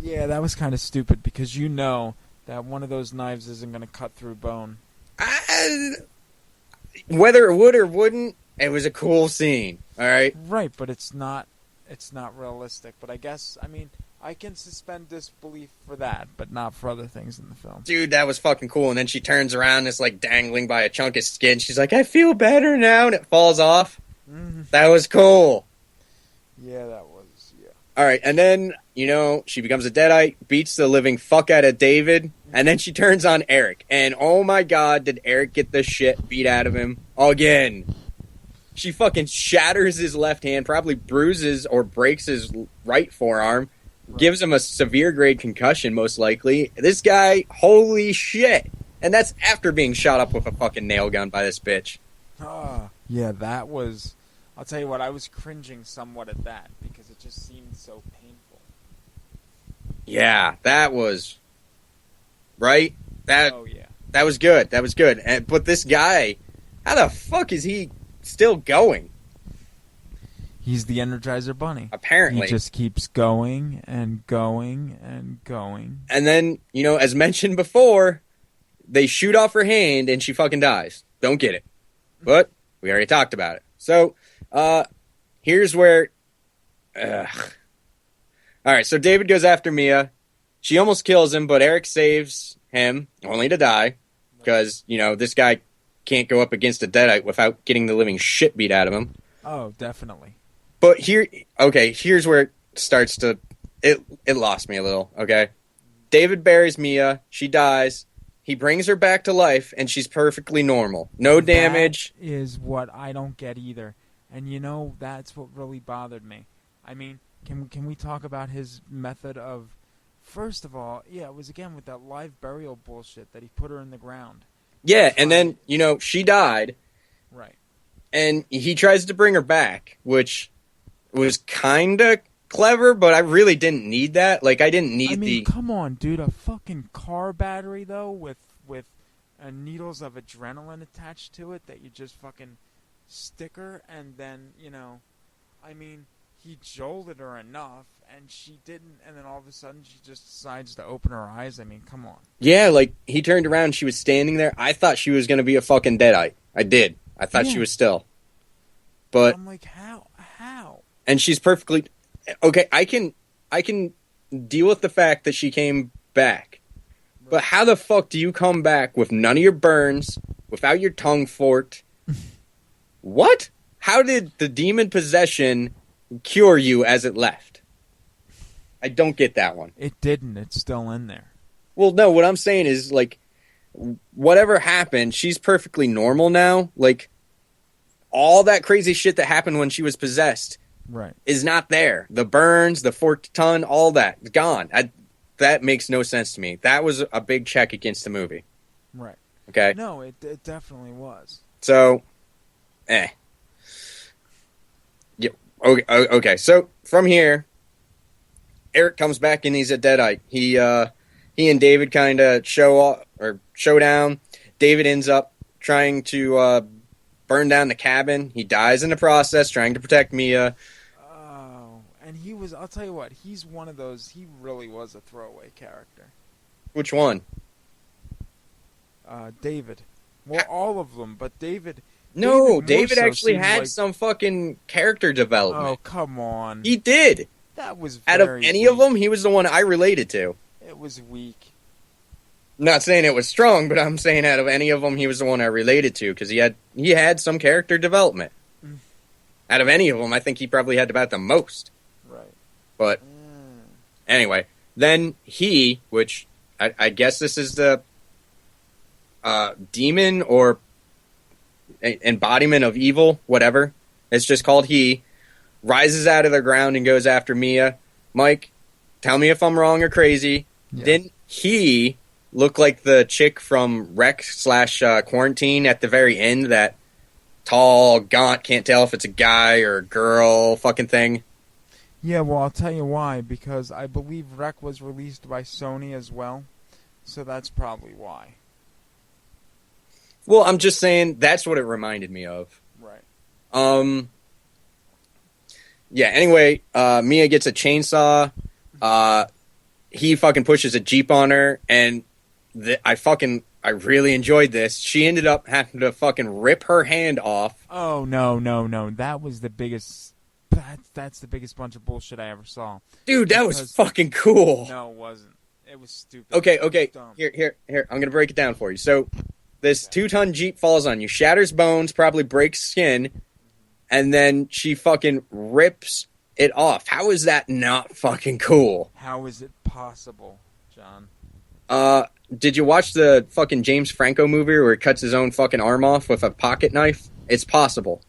Yeah, that was kind of stupid, because you know that one of those knives isn't going to cut through bone. Whether it would or wouldn't, it was a cool scene, alright? Right, but it's not realistic. But I guess, I mean, I can suspend disbelief for that, but not for other things in the film. Dude, that was fucking cool. And then she turns around and it's like dangling by a chunk of skin. She's like, I feel better now. And it falls off. Mm-hmm. That was cool. Yeah, that was, yeah. All right. And then she becomes a Deadite, beats the living fuck out of David, and then she turns on Eric. And oh my god, did Eric get the shit beat out of him again. She fucking shatters his left hand, probably bruises or breaks his right forearm, gives him a severe grade concussion, most likely. This guy, holy shit. And that's after being shot up with a fucking nail gun by this bitch. Yeah, that was... I'll tell you what, I was cringing somewhat at that, because it just seemed so painful. Yeah, that was... Right? Oh, yeah. That was good. That was good. But this guy, how the fuck is he still going? He's the Energizer Bunny. Apparently. He just keeps going and going and going. And then, as mentioned before, they shoot off her hand and she fucking dies. Don't get it. But we already talked about it. So, here's where... All right, so David goes after Mia. She almost kills him, but Eric saves him, only to die. Because, this guy can't go up against a Deadite without getting the living shit beat out of him. Oh, definitely. But here's where it starts to... It lost me a little, okay? David buries Mia. She dies. He brings her back to life, and she's perfectly normal. No damage. That is what I don't get either. And that's what really bothered me. I mean, can we talk about his method of... First of all, yeah, it was again with that live burial bullshit that he put her in the ground. Yeah, and then, she died. Right. And he tries to bring her back, which was kind of clever, but I really didn't need that. Like, I didn't need come on, dude. A fucking car battery, though, with needles of adrenaline attached to it that you just fucking stick her, and then, he jolted her enough, and she didn't, and then all of a sudden she just decides to open her eyes. I mean, come on. Yeah, like, he turned around, she was standing there. I thought she was going to be a fucking Deadite. I did. I thought she was still. But I'm like, how? And she's perfectly... Okay, I can deal with the fact that she came back. Right. But how the fuck do you come back with none of your burns, without your tongue forked? What? How did the demon possession cure you as it left? I don't get that one. It didn't. It's still in there. Well, no, what I'm saying is, like, whatever happened, she's perfectly normal now. Like, all that crazy shit that happened when she was possessed is not there. The burns, the forked tongue, all that, gone. That makes no sense to me. That was a big check against the movie. Right. Okay? No, it definitely was. So, Yeah, okay. So, from here, Eric comes back and he's a Deadite. He and David kind of show down. David ends up trying to burn down the cabin. He dies in the process, trying to protect Mia. Oh, and I'll tell you what, he's one of those, he really was a throwaway character. Which one? David. Well, all of them, but David... No, David actually had some fucking character development. Oh, come on. He did. That was Out of any of them, he was the one I related to. It was weak. I'm not saying it was strong, but I'm saying out of any of them, he was the one I related to, because he had some character development. Out of any of them, I think he probably had about the most. Right. But, anyway, then he, which I guess this is the demon or embodiment of evil, whatever, it's just called he, rises out of the ground and goes after Mia. Mike, tell me if I'm wrong or crazy. Yeah. Didn't he look like the chick from Rec/Quarantine at the very end, that tall, gaunt, can't tell if it's a guy or a girl fucking thing? Yeah, well, I'll tell you why, because I believe Rec was released by Sony as well, so that's probably why. Well, I'm just saying that's what it reminded me of. Right. Yeah, anyway, Mia gets a chainsaw. He fucking pushes a Jeep on her, and I really enjoyed this. She ended up having to fucking rip her hand off. Oh, no. That was the biggest... That's the biggest bunch of bullshit I ever saw. Dude, that was fucking cool. No, it wasn't. It was stupid. Okay. Here. I'm going to break it down for you. So, this 2-ton Jeep falls on you, shatters bones, probably breaks skin, and then she fucking rips it off. How is that not fucking cool? How is it possible, John? Did you watch the fucking James Franco movie where he cuts his own fucking arm off with a pocket knife? It's possible.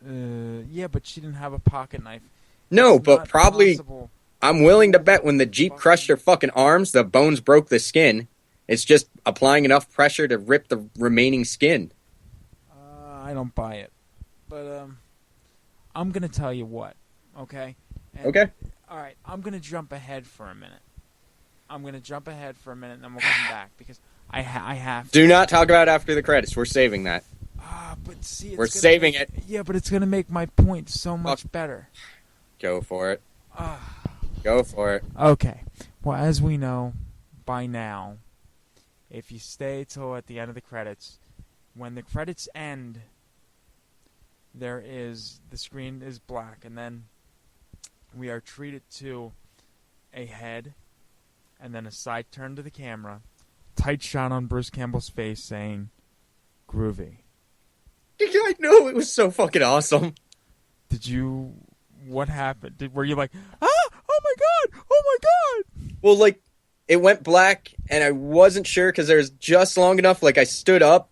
Yeah, but she didn't have a pocket knife. No, It's but not probably, possible. I'm willing to bet when the Jeep crushed her fucking arms, the bones broke the skin. It's just applying enough pressure to rip the remaining skin. I don't buy it. But, I'm gonna tell you what, okay? And, Okay. Alright, I'm gonna jump ahead for a minute. And then we'll come back, because I have to. Do not talk about after the credits. We're saving that. But see, We're saving it. Yeah, but it's gonna make my point so much better. Go for it. Go for it. Okay. Well, as we know by now, if you stay till at the end of the credits, when the credits end, the screen is black, and then we are treated to a head, and then a side turn to the camera, tight shot on Bruce Campbell's face saying, "Groovy." I know, it was so fucking awesome. What happened? Were you like, oh my god! Well, like, it went black, and I wasn't sure because there was just long enough, like, I stood up,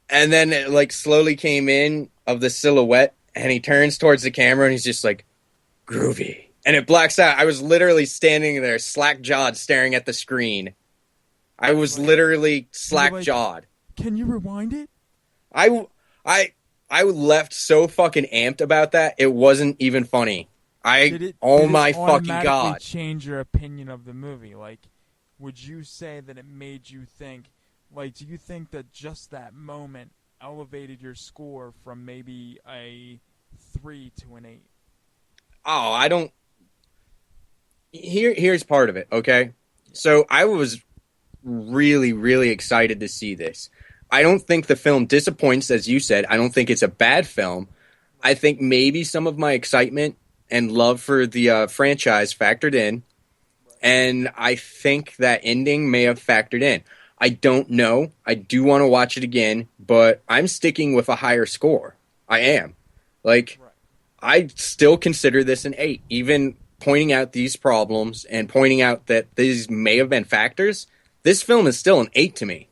and then it, like, slowly came in of the silhouette, and he turns towards the camera, and he's just like, "Groovy." And it blacks out. I was literally standing there, slack-jawed, staring at the screen. I was literally slack-jawed. Can you rewind it? I left so fucking amped about that, it wasn't even funny. Did it automatically change your opinion of the movie? Like, would you say that it made you think, like, do you think that just that moment elevated your score from maybe a 3 to an 8? Oh, I don't... Here's part of it, okay? So I was really, really excited to see this. I don't think the film disappoints, as you said. I don't think it's a bad film. I think maybe some of my excitement and love for the franchise factored in, and I think that ending may have factored in. I don't know. I do want to watch it again, but I'm sticking with a higher score. I am. Like, I still consider this an 8, even pointing out these problems and pointing out that these may have been factors. This film is still an 8 to me.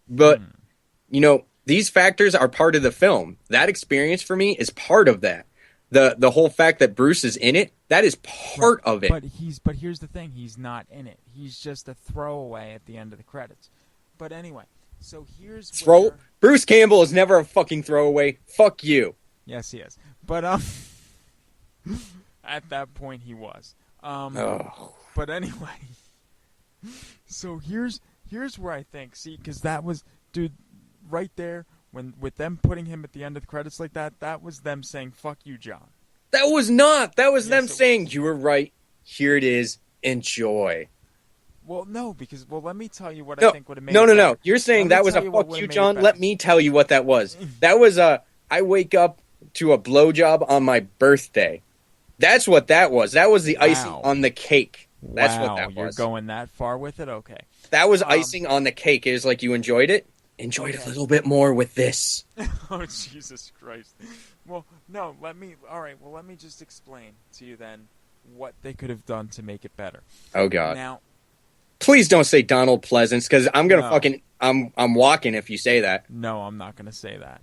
But, you know, these factors are part of the film. That experience for me is part of that. The whole fact that Bruce is in it, that is part of it. But here's the thing, he's not in it. He's just a throwaway at the end of the credits. But anyway, so here's Bruce Campbell is never a fucking throwaway. Fuck you. Yes, he is. But at that point he was. But anyway, so here's where I think, because that was, dude, right there, with them putting him at the end of the credits like that, that was them saying, "Fuck you, John." That was not. That was them saying, "You were right. Here it is. Enjoy." Well, no, because, let me tell you what I think would have made it better. No. You're saying that was a "fuck you, John." Let me tell you what that was. That was I wake up to a blowjob on my birthday. That's what that was. That was the icing on the cake. That's what that was. You're going that far with it? Okay. That was icing on the cake. It was like, you enjoyed it? Enjoy it a little bit more with this. Oh, Jesus Christ. Well, no, let me just explain to you then what they could have done to make it better. Oh, God. Now, please don't say Donald Pleasance, because I'm going to I'm walking if you say that. No, I'm not going to say that.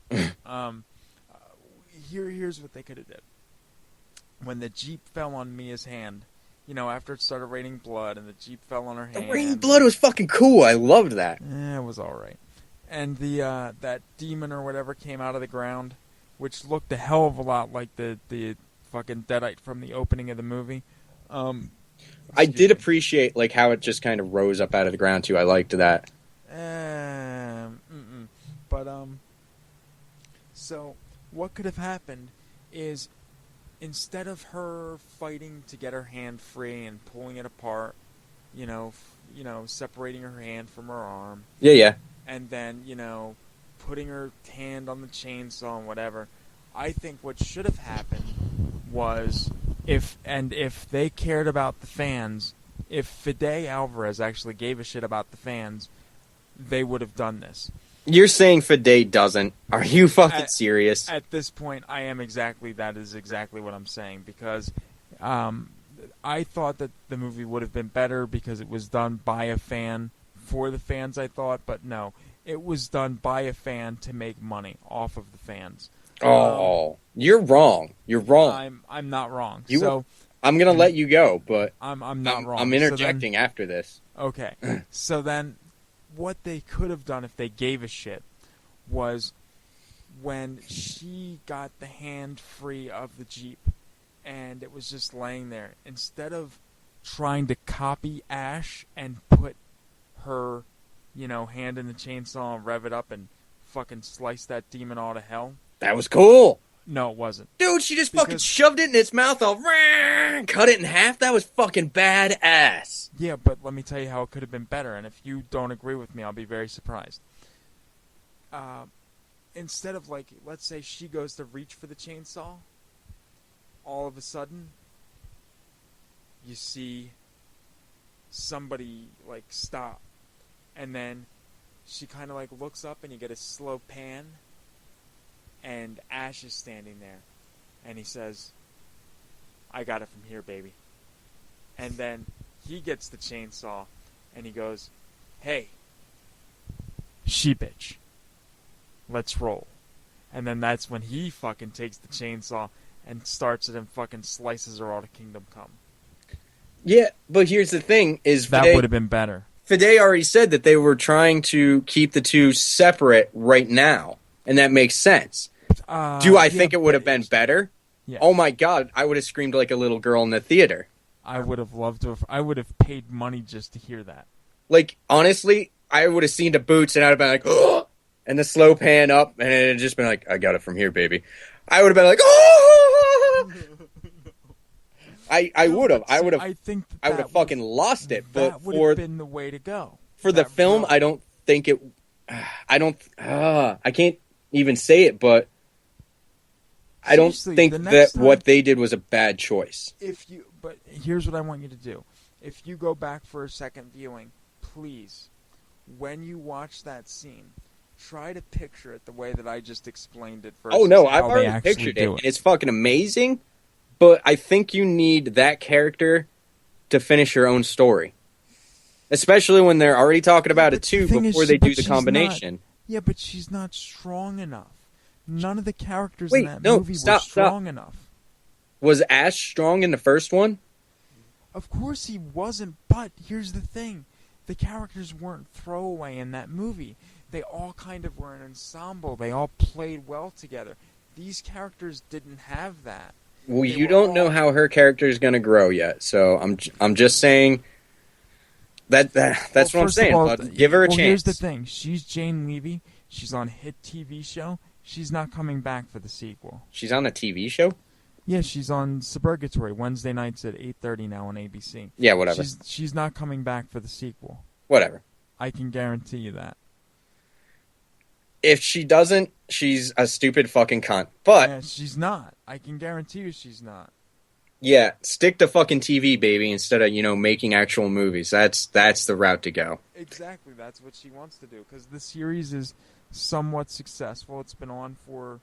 Here's what they could have did. When the Jeep fell on Mia's hand, you know, after it started raining blood and the Jeep fell on her hand. The raining blood was fucking cool. I loved that. Yeah, it was all right. And the that demon or whatever came out of the ground, which looked a hell of a lot like the fucking Deadite from the opening of the movie. I did appreciate like how it just kind of rose up out of the ground too. I liked that. But so what could have happened is, instead of her fighting to get her hand free and pulling it apart, you know, separating her hand from her arm. Yeah. And then, putting her hand on the chainsaw and whatever, I think what should have happened was, if they cared about the fans, if Fede Alvarez actually gave a shit about the fans, they would have done this. You're saying Fide doesn't. Are you fucking serious? At this point, that is exactly what I'm saying, because I thought that the movie would have been better because it was done by a fan, for the fans, I thought, but no. It was done by a fan to make money off of the fans. Oh, you're wrong. You're wrong. I'm not wrong. I'm gonna let you go, but I'm not wrong. I'm interjecting after this. Okay. So then, what they could have done if they gave a shit was when she got the hand free of the Jeep and it was just laying there, instead of trying to copy Ash and put her, hand in the chainsaw and rev it up and fucking slice that demon all to hell. That was cool. No, it wasn't. Dude, she just fucking shoved it in its mouth, cut it in half. That was fucking badass. Yeah, but let me tell you how it could have been better, and if you don't agree with me, I'll be very surprised. Instead of, let's say she goes to reach for the chainsaw, all of a sudden, you see somebody, stop. And then she kind of, looks up, and you get a slow pan, and Ash is standing there. And he says, "I got it from here, baby." And then he gets the chainsaw, and he goes, "Hey, she-bitch, let's roll." And then that's when he fucking takes the chainsaw and starts it and fucking slices her all to Kingdom Come. Yeah, but here's the thing: that would have been better. Fide already said that they were trying to keep the two separate right now, and that makes sense. Do I think it would have been better? Yeah. Oh my god, I would have screamed like a little girl in the theater. I would have loved to I would have paid money just to hear that. Honestly, I would have seen the boots and I'd have been like, oh! And the slow pan up, and it had just been like, "I got it from here, baby." I would have been like, oh! I would have. I would have fucking lost it. But that would have been the way to go. For the film, I don't think it. I can't even say it, but I don't think that what they did was a bad choice. But here's what I want you to do: if you go back for a second viewing, please, when you watch that scene, try to picture it the way that I just explained it. Oh no, I've already pictured it. It's fucking amazing. But I think you need that character to finish your own story. Especially when they're already talking about it too before they do the combination. Yeah, but she's not strong enough. None of the characters in that movie were strong enough. Was Ash strong in the first one? Of course he wasn't, but here's the thing. The characters weren't throwaway in that movie. They all kind of were an ensemble. They all played well together. These characters didn't have that. Well, you don't know how her character is going to grow yet, so I'm just saying that's what I'm saying. Give her a chance. Here's the thing: she's Jane Levy. She's on a hit TV show. She's not coming back for the sequel. She's on a TV show? Yeah, she's on Suburgatory Wednesday nights at 8:30 now on ABC. Yeah, whatever. She's not coming back for the sequel. Whatever. I can guarantee you that. If she doesn't, she's a stupid fucking cunt. But yeah, she's not. I can guarantee you she's not. Yeah, stick to fucking TV, baby, instead of, making actual movies. That's the route to go. Exactly, that's what she wants to do, because the series is somewhat successful. It's been on for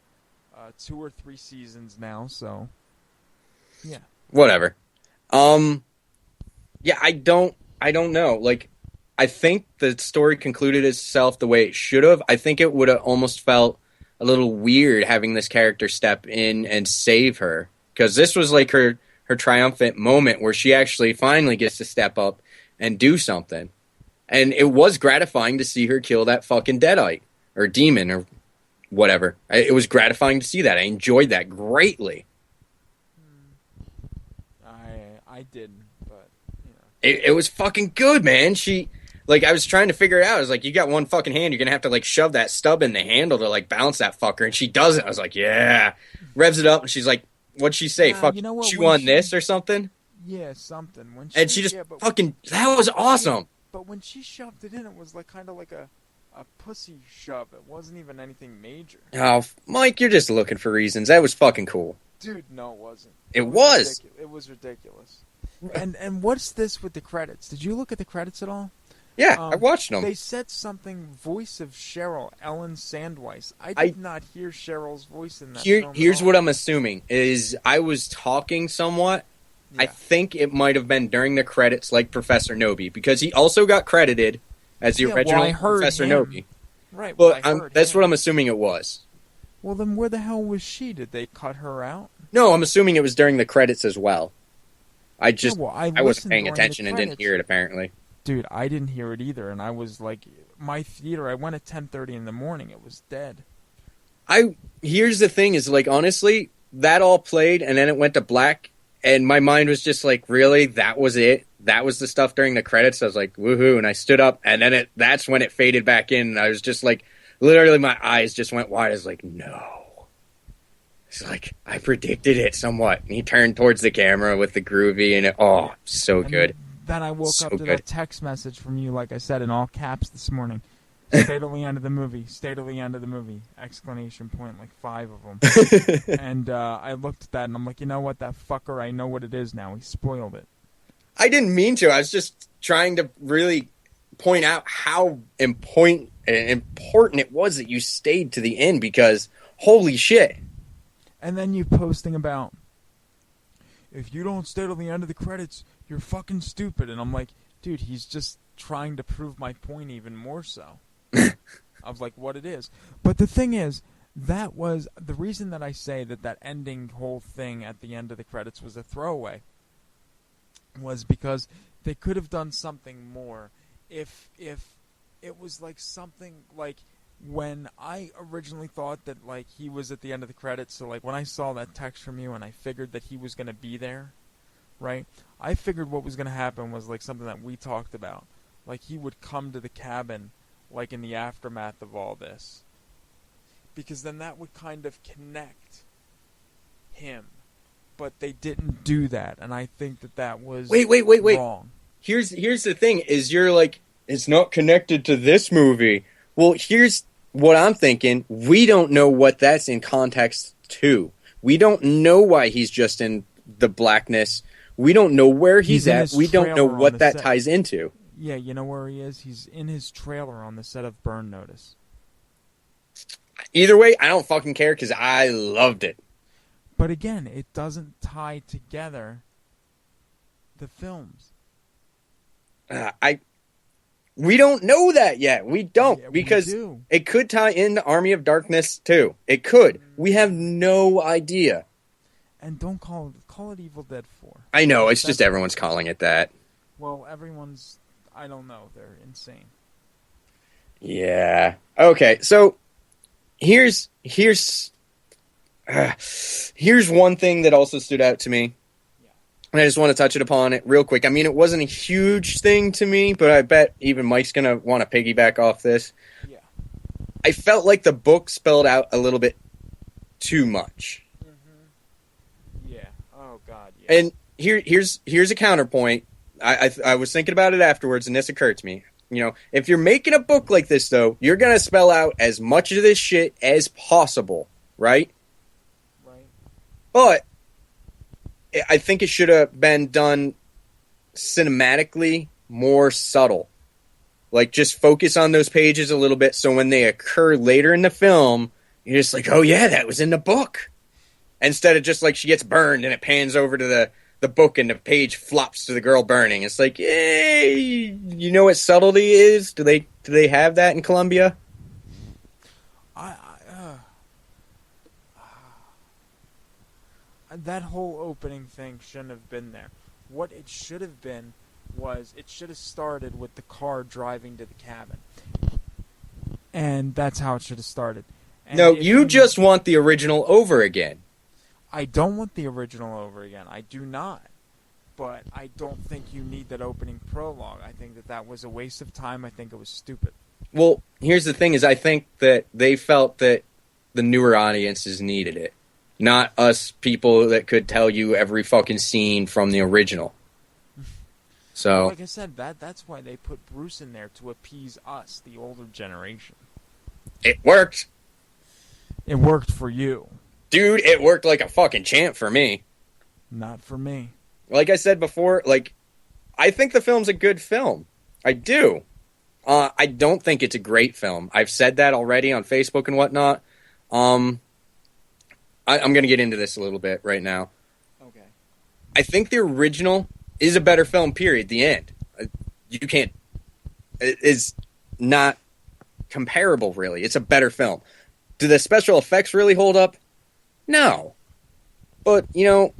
2 or 3 seasons now, so yeah. Whatever. Yeah, I don't know. I think the story concluded itself the way it should have. I think it would have almost felt a little weird having this character step in and save her, because this was her triumphant moment where she actually finally gets to step up and do something. And it was gratifying to see her kill that fucking deadite or demon or whatever. It was gratifying to see that. I enjoyed that greatly. I didn't, but it was fucking good, man. I was trying to figure it out. I was like, you got one fucking hand. You're going to have to, shove that stub in the handle to, balance that fucker. And she does it. I was like, yeah. Revs it up, and she's like, what'd she say? Chew on this or something? Yeah, something. And she just fucking... That was awesome. But when she shoved it in, it was, kind of like a pussy shove. It wasn't even anything major. Oh, Mike, you're just looking for reasons. That was fucking cool. Dude, no, it wasn't. It was. It was ridiculous. And what's this with the credits? Did you look at the credits at all? Yeah, I watched them. They said something, voice of Cheryl, Ellen Sandweiss. I did not hear Cheryl's voice in that film Here's at all. what I'm assuming, is I was talking somewhat. Yeah. I think it might have been during the credits, like Professor Nobi, because he also got credited as the original I heard Professor him. Nobi. Right, Well, I heard that's him. what I'm assuming it was. Well, then where the hell was she? Did they cut her out? No, I'm assuming it was during the credits as well. I I wasn't paying listened during attention the and didn't credits. hear it, apparently. Dude, I didn't hear it either, and I was like, my theater, I went at 10:30 in the morning. It was dead. Here's the thing is, like, honestly, that all played, and then it went to black, and my mind was just like, really? That was it? That was the stuff during the credits? I was like, woohoo, and I stood up, and then that's when it faded back in, and I was just like, literally my eyes just went wide. I was like, no. It's like, I predicted it somewhat. And he turned towards the camera with the groovy, and so good. Then I woke So up to good. that text message from you, like I said, in all caps this morning. Stay till the end of the movie. Stay till the end of the movie. Exclamation point, like 5 of them. And I looked at that, and I'm like, you know what? That fucker, I know what it is now. He spoiled it. I didn't mean to. I was just trying to really point out how important it was that you stayed to the end, because holy shit. And then you posting about, if you don't stay till the end of the credits, you're fucking stupid. And I'm like, dude, he's just trying to prove my point even more so. Of like what it is. But the thing is, that was the reason that I say that ending whole thing at the end of the credits was a throwaway, was because they could have done something more if it was like something like when I originally thought that like he was at the end of the credits. So like when I saw that text from you and I figured that he was going to be there, right? I figured what was going to happen was like something that we talked about. Like he would come to the cabin like in the aftermath of all this. Because then that would kind of connect him. But they didn't do that, and I think that was Wait. wrong. Here's the thing, is you're like, it's not connected to this movie. Well, here's what I'm thinking. We don't know what that's in context to. We don't know why he's just in the blackness. We don't know where he's in at. his We don't know trailer on what the that set. ties into. Yeah, you know where he is? He's in his trailer on the set of Burn Notice. Either way, I don't fucking care, because I loved it. But again, it doesn't tie together the films. We don't know that yet. We don't, Yeah, we because do. it could tie into Army of Darkness too. It could. We have no idea. And don't call it Evil Dead 4. I know, it's That's- just everyone's calling it that. Well, everyone's, I don't know, they're insane. Yeah. Okay, so here's one thing that also stood out to me. And I just want to touch it upon it real quick. I mean, it wasn't a huge thing to me, but I bet even Mike's going to want to piggyback off this. Yeah. I felt like the book spelled out a little bit too much. Yeah. Oh, God, yeah. And here's a counterpoint. I was thinking about it afterwards, and this occurred to me. You know, if you're making a book like this, though, you're going to spell out as much of this shit as possible, right? Right. But I think it should have been done cinematically more subtle. Like, just focus on those pages a little bit, so when they occur later in the film, you're just like, oh yeah, that was in the book. Instead of just like she gets burned and it pans over to the book and the page flops to the girl burning. It's like, yay, you know what subtlety is? Do they have that in Colombia? That whole opening thing shouldn't have been there. What it should have been was it should have started with the car driving to the cabin. And that's how it should have started. And No, if you just want the original over again. I don't want the original over again. I do not. But I don't think you need that opening prologue. I think that was a waste of time. I think it was stupid. Well, here's the thing is I think that they felt that the newer audiences needed it. Not us people that could tell you every fucking scene from the original. So, Like I said, that's why they put Bruce in there, to appease us, the older generation. it worked. It worked for you. Dude, it worked like a fucking champ for me. Not for me. Like I said before, like, I think the film's a good film. I do. I don't think it's a great film. I've said that already on Facebook and whatnot. I'm going to get into this a little bit right now. Okay. I think the original is a better film, period. The end. You can't... It is not comparable, really. It's a better film. Do the special effects really hold up? No. But, the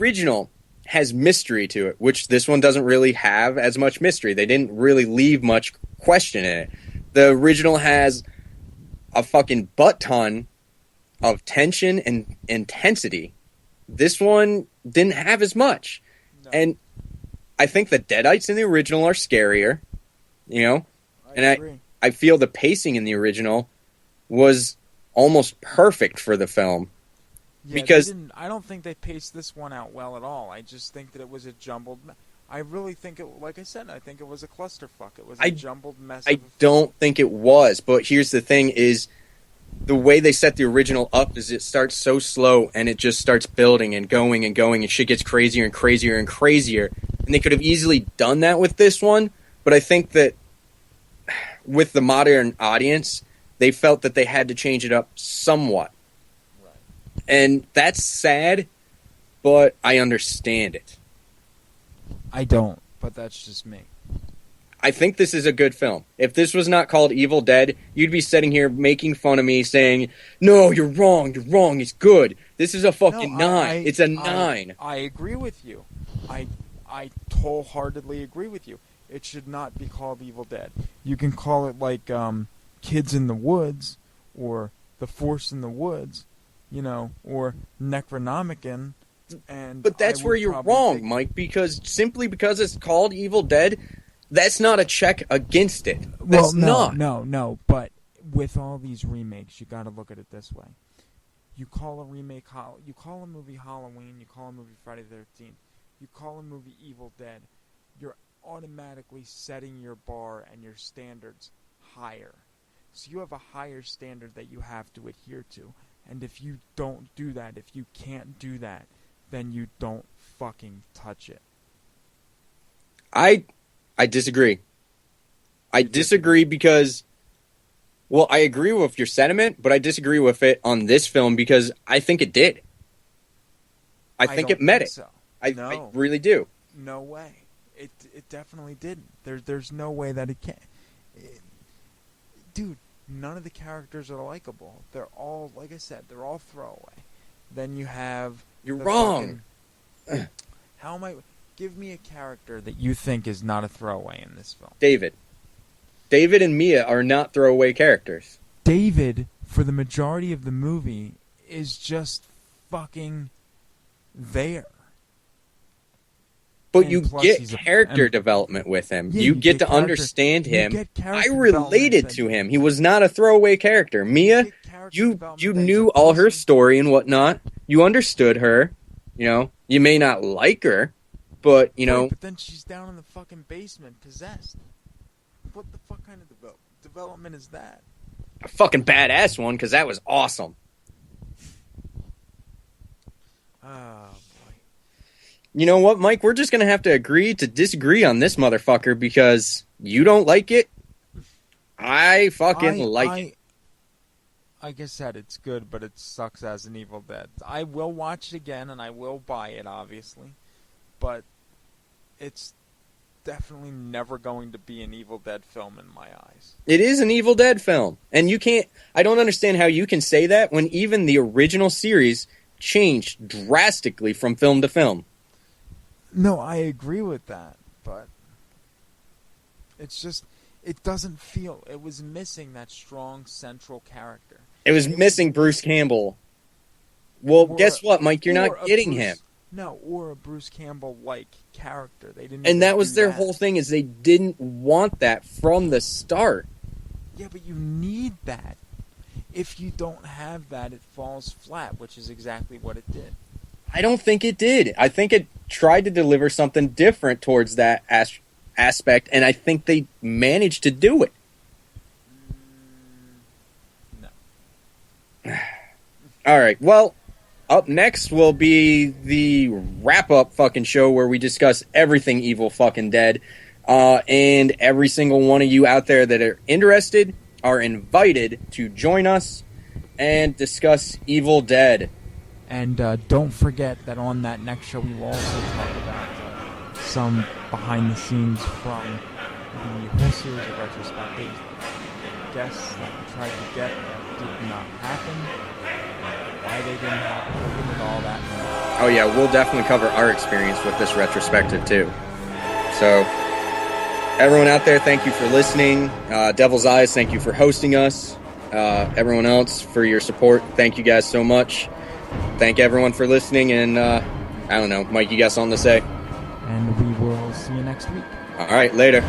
original has mystery to it, which this one doesn't really have as much mystery. They didn't really leave much question in it. The original has a fucking butt ton of tension and intensity. This one didn't have as much. No. And I think the Deadites in the original are scarier, I agree. I feel the pacing in the original was almost perfect for the film. Yeah, because I don't think they paced this one out well at all. I just think that it was a jumbled... I really think it, like I said, I think it was a clusterfuck. It was a jumbled mess. I don't think it was, but here's the thing is, the way they set the original up is it starts so slow and it just starts building and going and shit gets crazier and crazier and crazier. And they could have easily done that with this one, but I think that with the modern audience, they felt that they had to change it up somewhat. Right. And that's sad, but I understand it. I don't, but that's just me. I think this is a good film. If this was not called Evil Dead, you'd be sitting here making fun of me saying, no, you're wrong, it's good. This is a fucking 9. It's a 9. I agree with you. I wholeheartedly agree with you. It should not be called Evil Dead. You can call it like Kids in the Woods, or The Force in the Woods, or Necronomicon. But that's where you're wrong, Mike, because simply because it's called Evil Dead, that's not a check against it. That's no. But with all these remakes, you got to look at it this way. You call a remake, you call a movie Halloween, you call a movie Friday the 13th, you call a movie Evil Dead, you're automatically setting your bar and your standards higher. So you have a higher standard that you have to adhere to. And if you don't do that, if you can't do that, then you don't fucking touch it. I disagree. I disagree because, well, I agree with your sentiment, but I disagree with it on this film because I think it did. I think it met it. So. I really do. No way. It definitely didn't. There's no way that it can. Dude, none of the characters are likable. They're all, like I said, they're all throwaway. Then you have... You're wrong. How am I... Give me a character that you think is not a throwaway in this film. David. David and Mia are not throwaway characters. David, for the majority of the movie, is just fucking there. But you get character development with him. Yeah, you get to understand him. I related to him. He was not a throwaway character. Mia, you knew all her story and whatnot. You understood her. You may not like her, but, But then she's down in the fucking basement, possessed. What the fuck kind of development is that? A fucking badass one, because that was awesome. Oh, boy. You know what, Mike? We're just going to have to agree to disagree on this motherfucker because you don't like it. I fucking like it. Like I said, it's good, but it sucks as an Evil Dead. I will watch it again, and I will buy it, obviously. But it's definitely never going to be an Evil Dead film in my eyes. It is an Evil Dead film. And you can't... I don't understand how you can say that when even the original series changed drastically from film to film. No, I agree with that, but it's just... It doesn't feel... It was missing that strong central character. It was missing Bruce Campbell. Well, guess what, Mike? You're not getting him. No, or a Bruce Campbell-like character. They didn't. And that was their whole thing, is they didn't want that from the start. Yeah, but you need that. If you don't have that, it falls flat, which is exactly what it did. I don't think it did. I think it tried to deliver something different towards that aspect, and I think they managed to do it. No. All right, well... Up next will be the wrap-up fucking show where we discuss everything Evil fucking Dead. And every single one of you out there that are interested are invited to join us and discuss Evil Dead. And don't forget that on that next show we will also talk about some behind the scenes from the whole series of retrospectives. Guests that we tried to get that did not happen, why they didn't happen, we'll get into all that. Oh yeah, we'll definitely cover our experience with this retrospective too. So, everyone out there, thank you for listening. Devil's Eyes, thank you for hosting us. Everyone else for your support, thank you guys so much. Thank everyone for listening, and I don't know, Mike, you got something to say? And we will see you next week. All right, later.